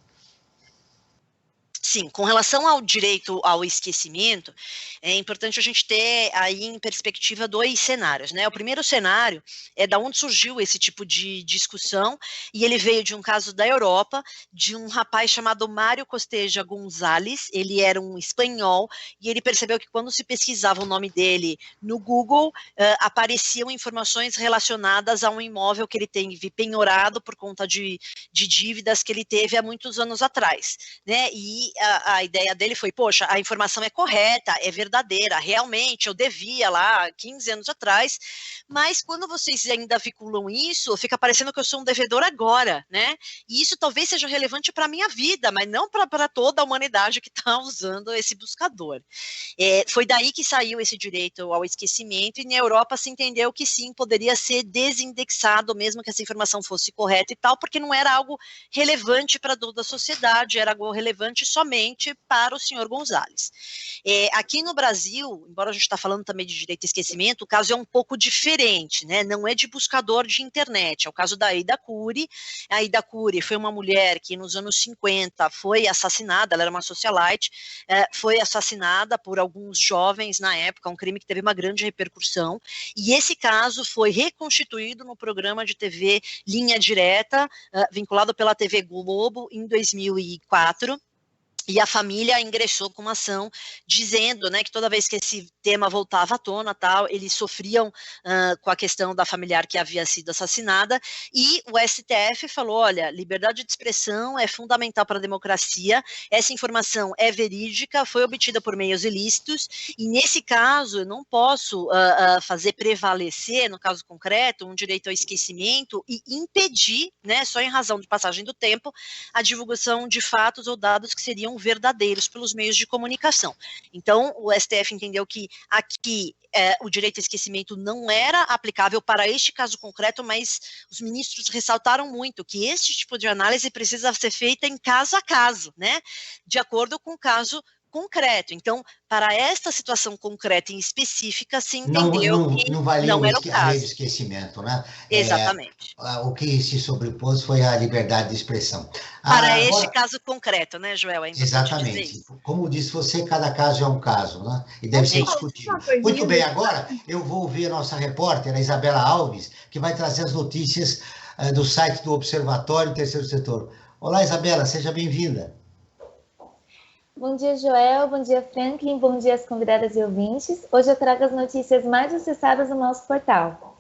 S4: Sim, com relação ao direito ao esquecimento, é importante a gente ter aí em perspectiva 2 cenários, né? O primeiro cenário é da onde surgiu esse tipo de discussão, e ele veio de um caso da Europa, de um rapaz chamado Mário Costeja Gonzalez. Ele era um espanhol, e ele percebeu que quando se pesquisava o nome dele no Google, apareciam informações relacionadas a um imóvel que ele teve penhorado por conta de dívidas que ele teve há muitos anos atrás, né? E a ideia dele foi, poxa, a informação é correta, é verdadeira, realmente eu devia lá 15 anos atrás, mas quando vocês ainda vinculam isso, fica parecendo que eu sou um devedor agora, né? E isso talvez seja relevante para a minha vida, mas não para toda a humanidade que está usando esse buscador. Foi daí que saiu esse direito ao esquecimento, e na Europa se entendeu que sim, poderia ser desindexado, mesmo que essa informação fosse correta e tal, porque não era algo relevante para toda a sociedade, era algo relevante somente para o senhor Gonzalez. Aqui no Brasil, embora a gente está falando também de direito ao esquecimento, o caso é um pouco diferente, né? Não é de buscador de internet, é o caso da Aida Cury. A Aida Cury foi uma mulher que nos anos 50 foi assassinada, ela era uma socialite, foi assassinada por alguns jovens na época, um crime que teve uma grande repercussão, e esse caso foi reconstituído no programa de TV Linha Direta, vinculado pela TV Globo em 2004, e a família ingressou com uma ação dizendo, né, que toda vez que esse tema voltava à tona, tal, eles sofriam com a questão da familiar que havia sido assassinada, e o STF falou, olha, liberdade de expressão é fundamental para a democracia, essa informação é verídica, foi obtida por meios ilícitos, e nesse caso eu não posso fazer prevalecer, no caso concreto, um direito ao esquecimento e impedir, né, só em razão de passagem do tempo, a divulgação de fatos ou dados que seriam verdadeiros pelos meios de comunicação. Então, o STF entendeu que aqui o direito ao esquecimento não era aplicável para este caso concreto, mas os ministros ressaltaram muito que este tipo de análise precisa ser feita em caso a caso, né? De acordo com o caso concreto. Então, para esta situação concreta e específica, se entendeu que
S2: não valia
S4: não era o
S2: a lei
S4: caso.
S2: de esquecimento, né?
S4: Exatamente.
S2: O que se sobrepôs foi a liberdade de expressão.
S4: Para este caso concreto, né, Joel? É
S2: exatamente. Como disse você, cada caso é um caso, né? E deve ser discutido. Muito bem, agora eu vou ouvir a nossa repórter, a Isabela Alves, que vai trazer as notícias do site do Observatório Terceiro Setor. Olá, Isabela, seja bem-vinda.
S7: Bom dia, Joel. Bom dia, Franklin. Bom dia, as convidadas e ouvintes. Hoje eu trago as notícias mais acessadas do nosso portal.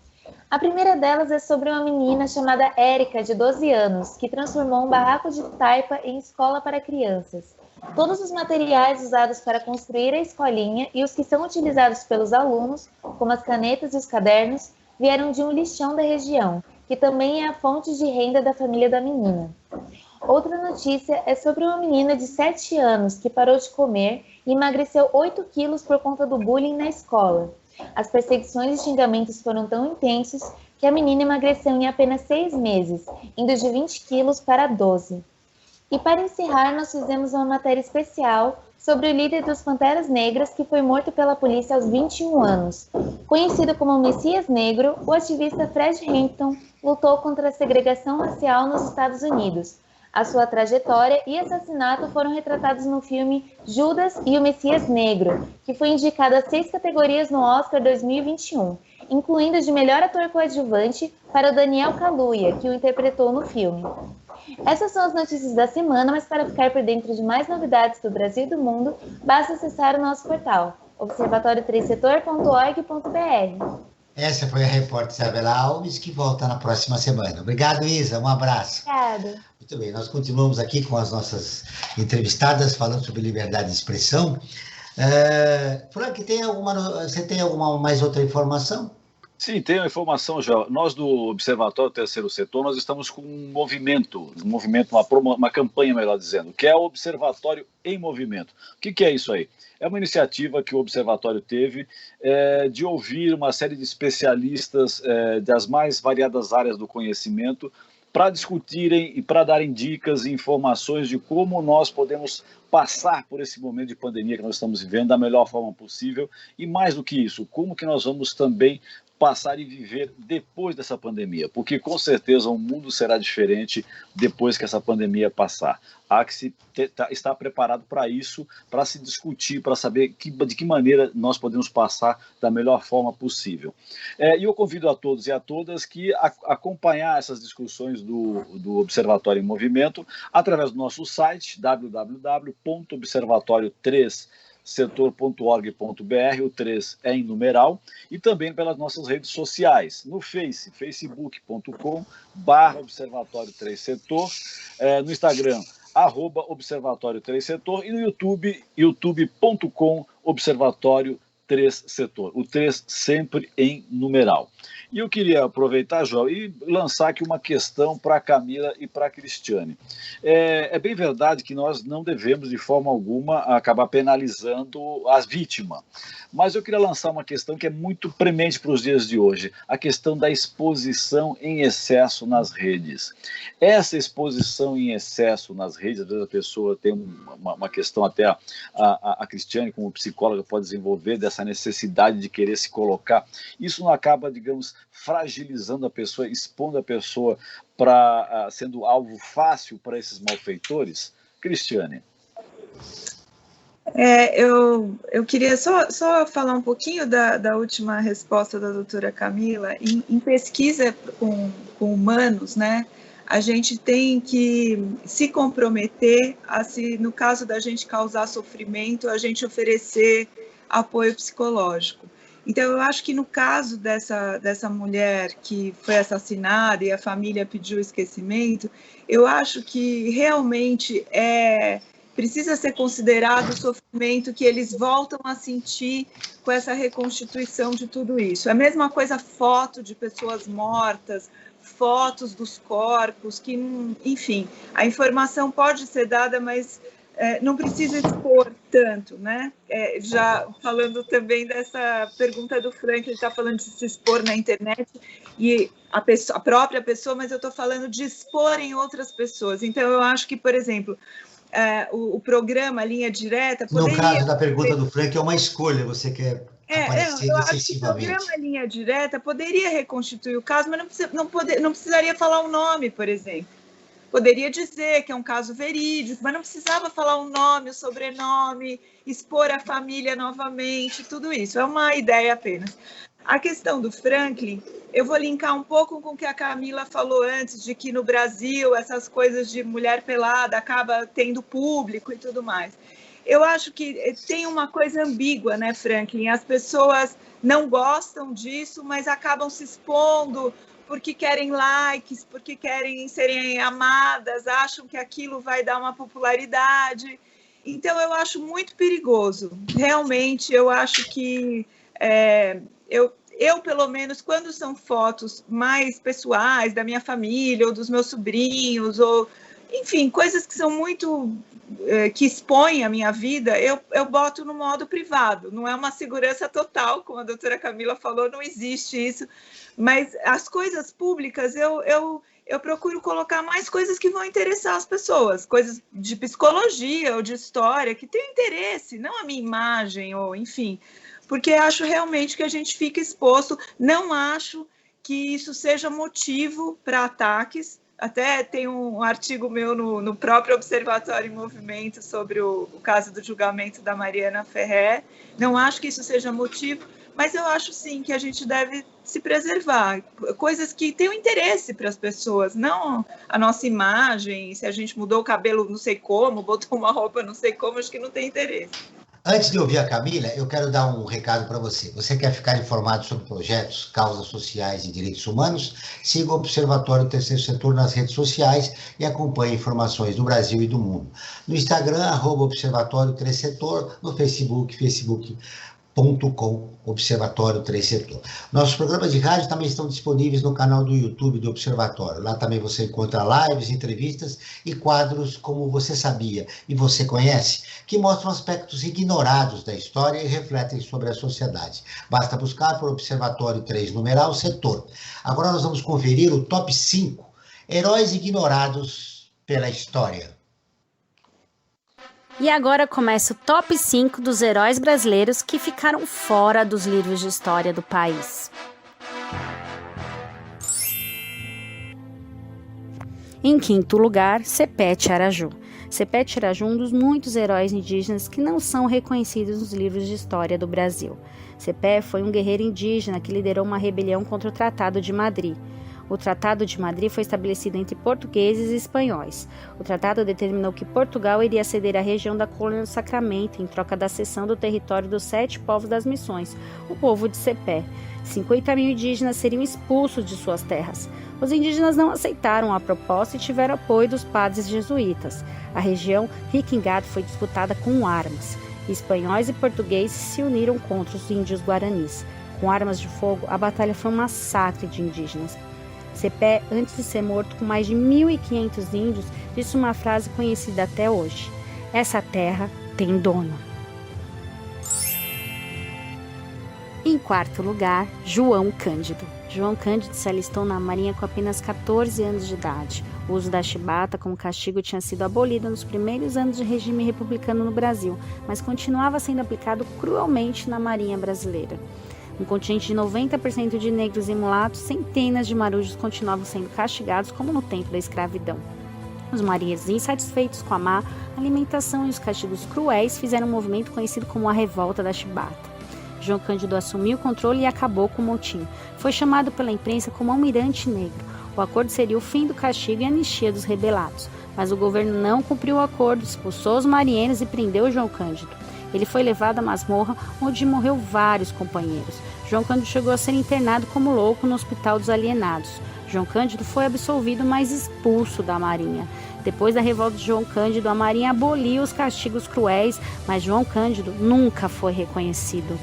S7: A primeira delas é sobre uma menina chamada Érica, de 12 anos, que transformou um barraco de taipa em escola para crianças. Todos os materiais usados para construir a escolinha e os que são utilizados pelos alunos, como as canetas e os cadernos, vieram de um lixão da região, que também é a fonte de renda da família da menina. Outra notícia é sobre uma menina de 7 anos que parou de comer e emagreceu 8 quilos por conta do bullying na escola. As perseguições e xingamentos foram tão intensos que a menina emagreceu em apenas 6 meses, indo de 20 quilos para 12. E para encerrar, nós fizemos uma matéria especial sobre o líder dos Panteras Negras que foi morto pela polícia aos 21 anos. Conhecido como Messias Negro, o ativista Fred Hampton lutou contra a segregação racial nos Estados Unidos. A sua trajetória e assassinato foram retratados no filme Judas e o Messias Negro, que foi indicado a 6 categorias no Oscar 2021, incluindo de melhor ator coadjuvante para o Daniel Kaluuya, que o interpretou no filme. Essas são as notícias da semana, mas para ficar por dentro de mais novidades do Brasil e do mundo, basta acessar o nosso portal, observatório3setor.org.br.
S2: Essa foi a repórter Isabela Alves, que volta na próxima semana. Obrigado, Isa. Um abraço.
S7: Obrigada.
S2: Muito bem, nós continuamos aqui com as nossas entrevistadas, falando sobre liberdade de expressão. Frank, você tem alguma mais outra informação?
S3: Sim, tem uma informação, já. Nós do Observatório Terceiro Setor, nós estamos com um movimento, uma campanha, melhor dizendo, que é o Observatório em Movimento. O que é isso aí? É uma iniciativa que o Observatório teve de ouvir uma série de especialistas das mais variadas áreas do conhecimento para discutirem e para darem dicas e informações de como nós podemos passar por esse momento de pandemia que nós estamos vivendo da melhor forma possível e, mais do que isso, como que nós vamos também passar e viver depois dessa pandemia, porque com certeza o mundo será diferente depois que essa pandemia passar. Há que estar preparado para isso, para se discutir, para saber de que maneira nós podemos passar da melhor forma possível. E eu convido a todos e a todas que acompanhar essas discussões do Observatório em Movimento através do nosso site www.observatório3setor.org.br, o 3 é em numeral, e também pelas nossas redes sociais, no facebook.com/Observatório 3 Setor, no Instagram, @Observatório 3 Setor, e no YouTube, youtube.com/Observatório 3 Setor, o 3 sempre em numeral. E eu queria aproveitar, João, e lançar aqui uma questão para a Camila e para a Cristiane. É bem verdade que nós não devemos, de forma alguma, acabar penalizando as vítimas. Mas eu queria lançar uma questão que é muito premente para os dias de hoje, a questão da exposição em excesso nas redes. Essa exposição em excesso nas redes, às vezes a pessoa tem uma questão, até a Cristiane, como psicóloga, pode desenvolver, dessa necessidade de querer se colocar. Isso não acaba, digamos, fragilizando a pessoa, expondo a pessoa para sendo alvo fácil para esses malfeitores? Cristiane.
S5: Eu queria só falar um pouquinho da última resposta da doutora Camila. Em pesquisa com humanos, né, a gente tem que se comprometer se no caso da gente causar sofrimento, a gente oferecer apoio psicológico. Então, eu acho que no caso dessa mulher que foi assassinada e a família pediu esquecimento, eu acho que realmente precisa ser considerado o sofrimento que eles voltam a sentir com essa reconstituição de tudo isso. A mesma coisa, foto de pessoas mortas, fotos dos corpos, que, enfim, a informação pode ser dada, mas não precisa expor tanto, né? Já falando também dessa pergunta do Frank, ele está falando de se expor na internet e a própria pessoa, mas eu estou falando de expor em outras pessoas. Então, eu acho que, por exemplo, o programa Linha Direta poderia...
S2: No caso da pergunta do Frank, é uma escolha, você quer aparecer
S5: eu acho que o programa Linha Direta poderia reconstituir o caso, mas não precisaria falar o nome, por exemplo. Poderia dizer que é um caso verídico, mas não precisava falar o nome, o sobrenome, expor a família novamente, tudo isso. É uma ideia apenas. A questão do Franklin, eu vou linkar um pouco com o que a Camila falou antes, de que no Brasil essas coisas de mulher pelada acaba tendo público e tudo mais. Eu acho que tem uma coisa ambígua, né, Franklin? As pessoas não gostam disso, mas acabam se expondo porque querem likes, porque querem serem amadas, acham que aquilo vai dar uma popularidade. Então, eu acho muito perigoso. Realmente, eu acho que eu, pelo menos, quando são fotos mais pessoais da minha família ou dos meus sobrinhos, ou, enfim, coisas que são muito... que expõem a minha vida, eu boto no modo privado. Não é uma segurança total, como a doutora Camila falou, não existe isso. Mas as coisas públicas, eu procuro colocar mais coisas que vão interessar as pessoas, coisas de psicologia ou de história, que tem interesse, não a minha imagem, ou enfim, porque acho realmente que a gente fica exposto. Não acho que isso seja motivo para ataques. Até tem um artigo meu no próprio Observatório em Movimento sobre o caso do julgamento da Mariana Ferrer. Não acho que isso seja motivo, Mas eu acho, sim, que a gente deve se preservar. Coisas que tenham interesse para as pessoas, não a nossa imagem, se a gente mudou o cabelo não sei como, botou uma roupa não sei como, acho que não tem interesse.
S2: Antes de ouvir a Camila, eu quero dar um recado para você. Você quer ficar informado sobre projetos, causas sociais e direitos humanos? Siga o Observatório Terceiro Setor nas redes sociais e acompanhe informações do Brasil e do mundo. No Instagram, @Observatório Terceiro Setor, no Facebook, facebook.com Observatório Terceiro Setor. Nossos programas de rádio também estão disponíveis no canal do YouTube do Observatório. Lá também você encontra lives, entrevistas e quadros como Você Sabia e Você Conhece, que mostram aspectos ignorados da história e refletem sobre a sociedade. Basta buscar por Observatório 3 numeral Setor. Agora nós vamos conferir o top 5 heróis ignorados pela história.
S8: E agora começa o top 5 dos heróis brasileiros que ficaram fora dos livros de história do país. Em quinto lugar, Sepete Araju. Sepete Araju é um dos muitos heróis indígenas que não são reconhecidos nos livros de história do Brasil. Sepé foi um guerreiro indígena que liderou uma rebelião contra o Tratado de Madrid. O Tratado de Madrid foi estabelecido entre portugueses e espanhóis. O tratado determinou que Portugal iria ceder a região da Colônia do Sacramento em troca da cessão do território dos 7 povos das Missões, o povo de Sepé. 50 mil indígenas seriam expulsos de suas terras. Os indígenas não aceitaram a proposta e tiveram apoio dos padres jesuítas. A região rica em gado foi disputada com armas. Espanhóis e portugueses se uniram contra os índios guaranis. Com armas de fogo, a batalha foi um massacre de indígenas. Sepé, antes de ser morto com mais de 1.500 índios, disse uma frase conhecida até hoje: "Essa terra tem dono". Em quarto lugar, João Cândido. João Cândido se alistou na Marinha com apenas 14 anos de idade. O uso da chibata como castigo tinha sido abolido nos primeiros anos de regime republicano no Brasil, mas continuava sendo aplicado cruelmente na Marinha brasileira. Um contingente de 90% de negros e mulatos, centenas de marujos continuavam sendo castigados como no tempo da escravidão. Os marinheiros, insatisfeitos com a má alimentação e os castigos cruéis, fizeram um movimento conhecido como a Revolta da Chibata. João Cândido assumiu o controle e acabou com o motim. Foi chamado pela imprensa como Almirante Negro. O acordo seria o fim do castigo e a anistia dos rebelados. Mas o governo não cumpriu o acordo, expulsou os marinheiros e prendeu João Cândido. Ele foi levado à masmorra, onde morreu vários companheiros. João Cândido chegou a ser internado como louco no Hospital dos Alienados. João Cândido foi absolvido, mas expulso da Marinha. Depois da revolta de João Cândido, a Marinha aboliu os castigos cruéis, mas João Cândido nunca foi reconhecido.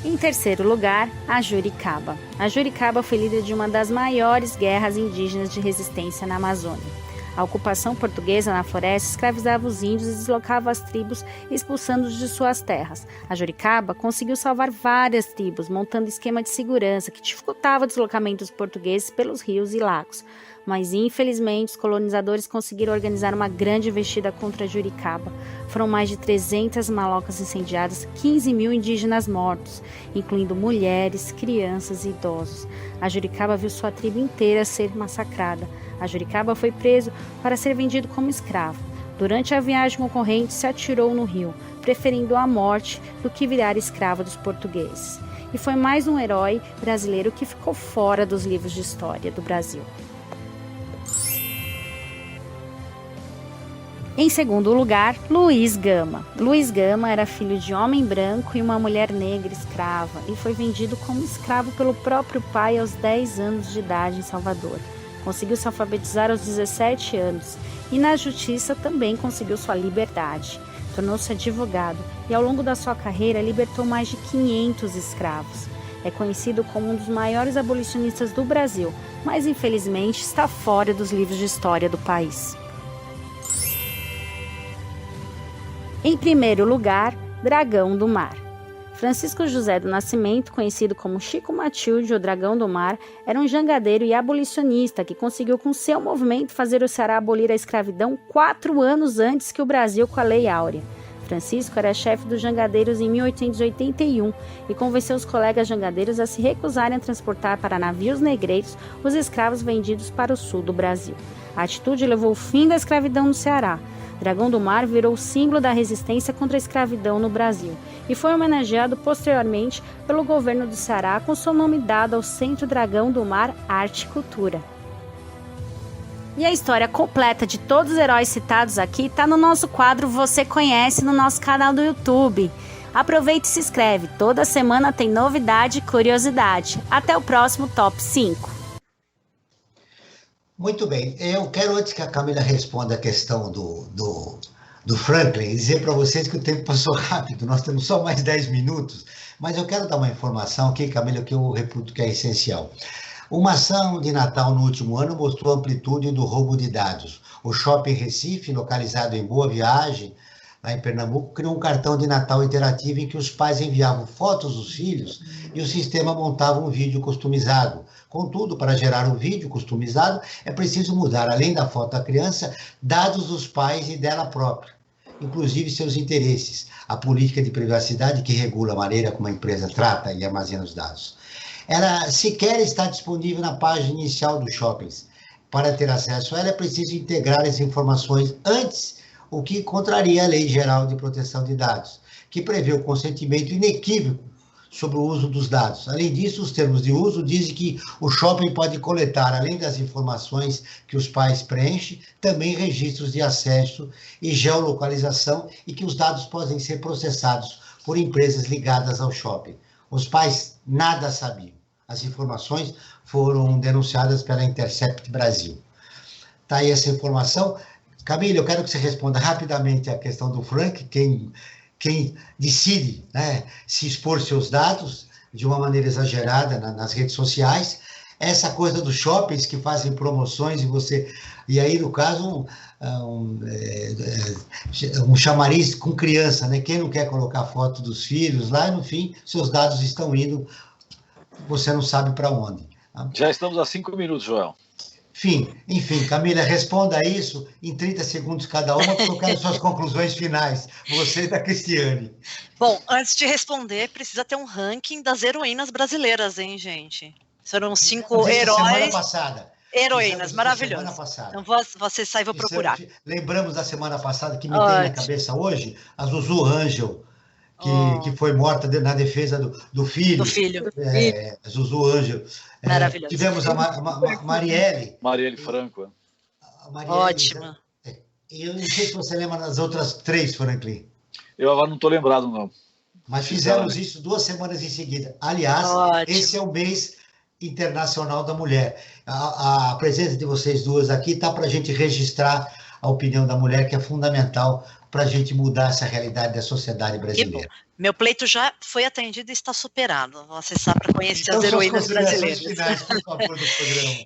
S8: Em terceiro lugar, a Juricaba. A Juricaba foi líder de uma das maiores guerras indígenas de resistência na Amazônia. A ocupação portuguesa na floresta escravizava os índios e deslocava as tribos, expulsando-os de suas terras. A Juricaba conseguiu salvar várias tribos, montando esquema de segurança que dificultava o deslocamento dos portugueses pelos rios e lagos. Mas, infelizmente, os colonizadores conseguiram organizar uma grande investida contra a Juricaba. Foram mais de 300 malocas incendiadas, 15 mil indígenas mortos, incluindo mulheres, crianças e idosos. A Juricaba viu sua tribo inteira ser massacrada. A Juricaba foi preso para ser vendido como escravo. Durante a viagem concorrente, se atirou no rio, preferindo a morte do que virar escravo dos portugueses. E foi mais um herói brasileiro que ficou fora dos livros de história do Brasil. Em segundo lugar, Luiz Gama. Luiz Gama era filho de homem branco e uma mulher negra escrava e foi vendido como escravo pelo próprio pai aos 10 anos de idade em Salvador. Conseguiu se alfabetizar aos 17 anos e na justiça também conseguiu sua liberdade. Tornou-se advogado e ao longo da sua carreira libertou mais de 500 escravos. É conhecido como um dos maiores abolicionistas do Brasil, mas infelizmente está fora dos livros de história do país. Em primeiro lugar, Dragão do Mar. Francisco José do Nascimento, conhecido como Chico Matilde ou Dragão do Mar, era um jangadeiro e abolicionista que conseguiu com seu movimento fazer o Ceará abolir a escravidão 4 anos antes que o Brasil com a Lei Áurea. Francisco era chefe dos jangadeiros em 1881 e convenceu os colegas jangadeiros a se recusarem a transportar para navios negreiros os escravos vendidos para o sul do Brasil. A atitude levou ao fim da escravidão no Ceará. Dragão do Mar virou o símbolo da resistência contra a escravidão no Brasil e foi homenageado posteriormente pelo governo do Ceará com seu nome dado ao Centro Dragão do Mar Arte e Cultura. E a história completa de todos os heróis citados aqui está no nosso quadro Você Conhece no nosso canal do YouTube. Aproveite e se inscreve, toda semana tem novidade e curiosidade. Até o próximo Top 5.
S2: Muito bem, eu quero, antes que a Camila responda a questão do Franklin, dizer para vocês que o tempo passou rápido, nós temos só mais 10 minutos, mas eu quero dar uma informação aqui, Camila, que eu reputo que é essencial. Uma ação de Natal no último ano mostrou a amplitude do roubo de dados. O Shopping Recife, localizado em Boa Viagem, lá em Pernambuco, criou um cartão de Natal interativo em que os pais enviavam fotos dos filhos e o sistema montava um vídeo customizado. Contudo, para gerar um vídeo customizado, é preciso mudar, além da foto da criança, dados dos pais e dela própria, inclusive seus interesses, a política de privacidade que regula a maneira como a empresa trata e armazena os dados. Ela sequer está disponível na página inicial dos shoppings. Para ter acesso a ela, é preciso integrar as informações antes, o que contraria a Lei Geral de Proteção de Dados, que prevê o consentimento inequívoco sobre o uso dos dados. Além disso, os termos de uso dizem que o shopping pode coletar, além das informações que os pais preenchem, também registros de acesso e geolocalização e que os dados podem ser processados por empresas ligadas ao shopping. Os pais nada sabiam. As informações foram denunciadas pela Intercept Brasil. Está aí essa informação. Camila, eu quero que você responda rapidamente a questão do Frank, quem decide, né, se expor seus dados de uma maneira exagerada nas redes sociais, essa coisa dos shoppings que fazem promoções e aí no caso um chamariz com criança, né? Quem não quer colocar foto dos filhos lá, e no fim seus dados estão indo, você não sabe para onde.
S3: Já estamos a 5 minutos, Joel.
S2: Enfim, Camila, responda isso em 30 segundos cada uma, porque eu quero suas conclusões finais, você e da Cristiane.
S4: Bom, antes de responder, precisa ter um ranking das heroínas brasileiras, hein, gente? Foram 5 heróis.
S2: Semana passada.
S4: Heroínas, maravilhoso. Então vou acessar e vou procurar.
S2: Lembramos da semana passada, que me tem na cabeça hoje, a Zuzu Angel, que foi morta na defesa do filho.
S4: Do filho.
S2: Zuzu Angel.
S4: Maravilhoso.
S2: Tivemos a Marielle.
S3: Marielle Franco.
S4: Ótima.
S2: Eu não sei se você lembra das outras 3, Franklin.
S3: Eu agora não estou lembrado, não.
S2: Mas fizemos isso 2 semanas em seguida. Aliás, esse é o mês internacional da mulher. A presença de vocês duas aqui está para a gente registrar a opinião da mulher, que é fundamental para a gente mudar essa realidade da sociedade brasileira.
S4: Meu pleito já foi atendido e está superado. Vou acessar para conhecer as heroínas brasileiras.
S2: Finais, por favor, do programa.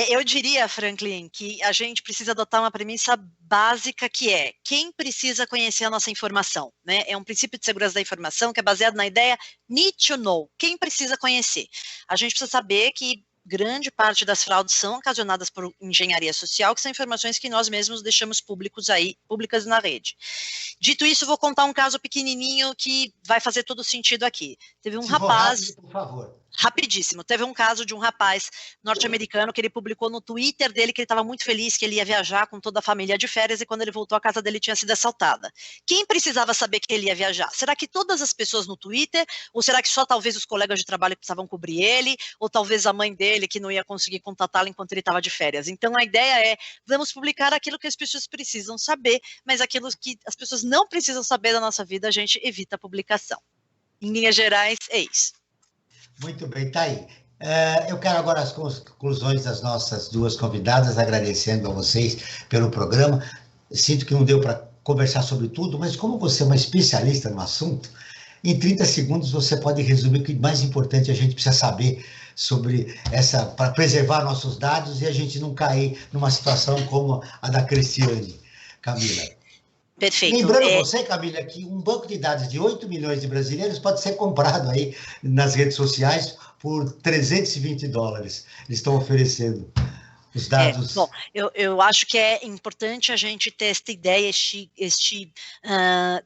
S4: Eu diria, Franklin, que a gente precisa adotar uma premissa básica que é: quem precisa conhecer a nossa informação? Né? É um princípio de segurança da informação que é baseado na ideia need to know. Quem precisa conhecer? A gente precisa saber que grande parte das fraudes são ocasionadas por engenharia social, que são informações que nós mesmos deixamos públicas na rede. Dito isso, vou contar um caso pequenininho que vai fazer todo sentido aqui. Teve um rapaz...
S2: rápido, por favor.
S4: Rapidíssimo. Teve um caso de um rapaz norte-americano que ele publicou no Twitter dele que ele estava muito feliz que ele ia viajar com toda a família de férias e quando ele voltou a casa dele tinha sido assaltada. Quem precisava saber que ele ia viajar? Será que todas as pessoas no Twitter? Ou será que só talvez os colegas de trabalho precisavam cobrir ele? Ou talvez a mãe dele que não ia conseguir contatá-lo enquanto ele estava de férias? Então a ideia é, vamos publicar aquilo que as pessoas precisam saber, mas aquilo que as pessoas não precisam saber da nossa vida, a gente evita a publicação. Em linhas gerais, é isso.
S2: Muito bem, tá aí. Eu quero agora as conclusões das nossas duas convidadas, agradecendo a vocês pelo programa. Sinto que não deu para conversar sobre tudo, mas como você é uma especialista no assunto, em 30 segundos você pode resumir o que mais importante a gente precisa saber sobre para preservar nossos dados e a gente não cair numa situação como a da Cristiane. Camila.
S4: Perfeito.
S2: Lembrando você, Camila, que um banco de dados de 8 milhões de brasileiros pode ser comprado aí nas redes sociais por $320. Eles estão oferecendo. Os dados...
S4: Bom, eu acho que é importante a gente ter esta ideia, este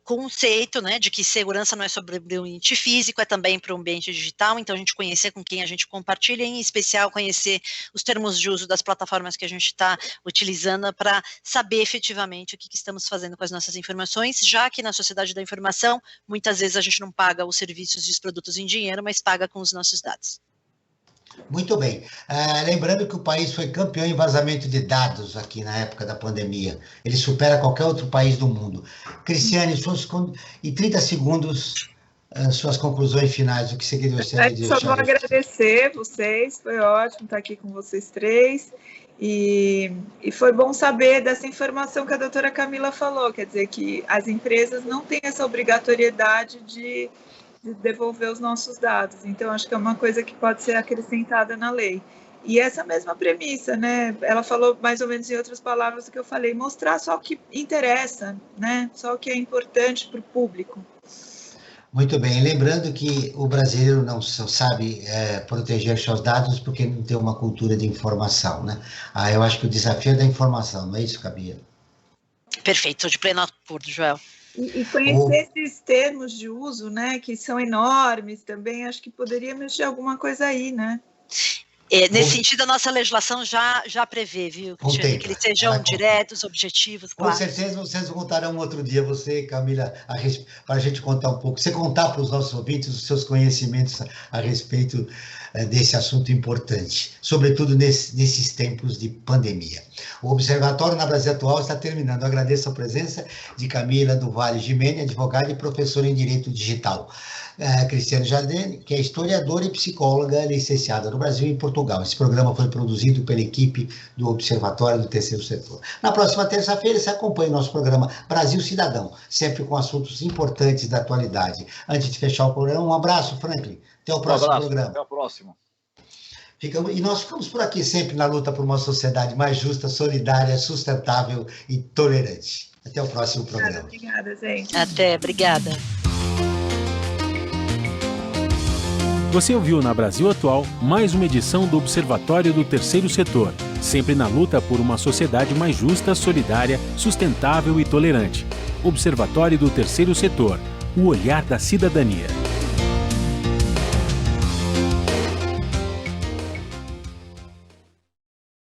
S4: conceito, né, de que segurança não é sobre o ambiente físico, é também para o ambiente digital, então a gente conhecer com quem a gente compartilha, em especial conhecer os termos de uso das plataformas que a gente está utilizando para saber efetivamente o que estamos fazendo com as nossas informações, já que na sociedade da informação, muitas vezes a gente não paga os serviços e os produtos em dinheiro, mas paga com os nossos dados.
S2: Muito bem. Lembrando que o país foi campeão em vazamento de dados aqui na época da pandemia. Ele supera qualquer outro país do mundo. Cristiane, em 30 segundos, suas conclusões finais, o que você gostaria de deixar?
S5: Só vou agradecer vocês, foi ótimo estar aqui com vocês três. E foi bom saber dessa informação que a doutora Camila falou, quer dizer que as empresas não têm essa obrigatoriedade de devolver os nossos dados. Então, acho que é uma coisa que pode ser acrescentada na lei. E essa mesma premissa, né? Ela falou mais ou menos em outras palavras o que eu falei, mostrar só o que interessa, né? Só o que é importante para o público.
S2: Muito bem. Lembrando que o brasileiro não sabe proteger seus dados porque não tem uma cultura de informação, né? Eu acho que o desafio é da informação, não é isso, Camila?
S4: Perfeito, estou de pleno acordo, Joel.
S5: E conhecer esses termos de uso, né, que são enormes também, acho que poderia mexer alguma coisa aí, né?
S4: Nesse sentido, a nossa legislação já prevê, viu, Cristiane, que eles sejam diretos, objetivos, claros.
S2: Com certeza vocês contarão outro dia, você, Camila, para a gente contar um pouco, você contar para os nossos ouvintes os seus conhecimentos a respeito desse assunto importante, sobretudo nesses tempos de pandemia. O Observatório na Brasil Atual está terminando. Eu agradeço a presença de Camila do Vale Gimene, advogada e professora em Direito Digital. Cristiane Jardim, que é historiadora e psicóloga licenciada no Brasil e em Portugal. Esse programa foi produzido pela equipe do Observatório do Terceiro Setor. Na próxima terça-feira, você acompanha o nosso programa Brasil Cidadão, sempre com assuntos importantes da atualidade. Antes de fechar o programa, um abraço, Franklin. Até o próximo programa.
S3: Até o próximo.
S2: E nós ficamos por aqui sempre na luta por uma sociedade mais justa, solidária, sustentável e tolerante. Até o próximo programa.
S5: Obrigada, gente.
S4: Até, obrigada.
S1: Você ouviu na Brasil Atual mais uma edição do Observatório do Terceiro Setor, sempre na luta por uma sociedade mais justa, solidária, sustentável e tolerante. Observatório do Terceiro Setor, o olhar da cidadania.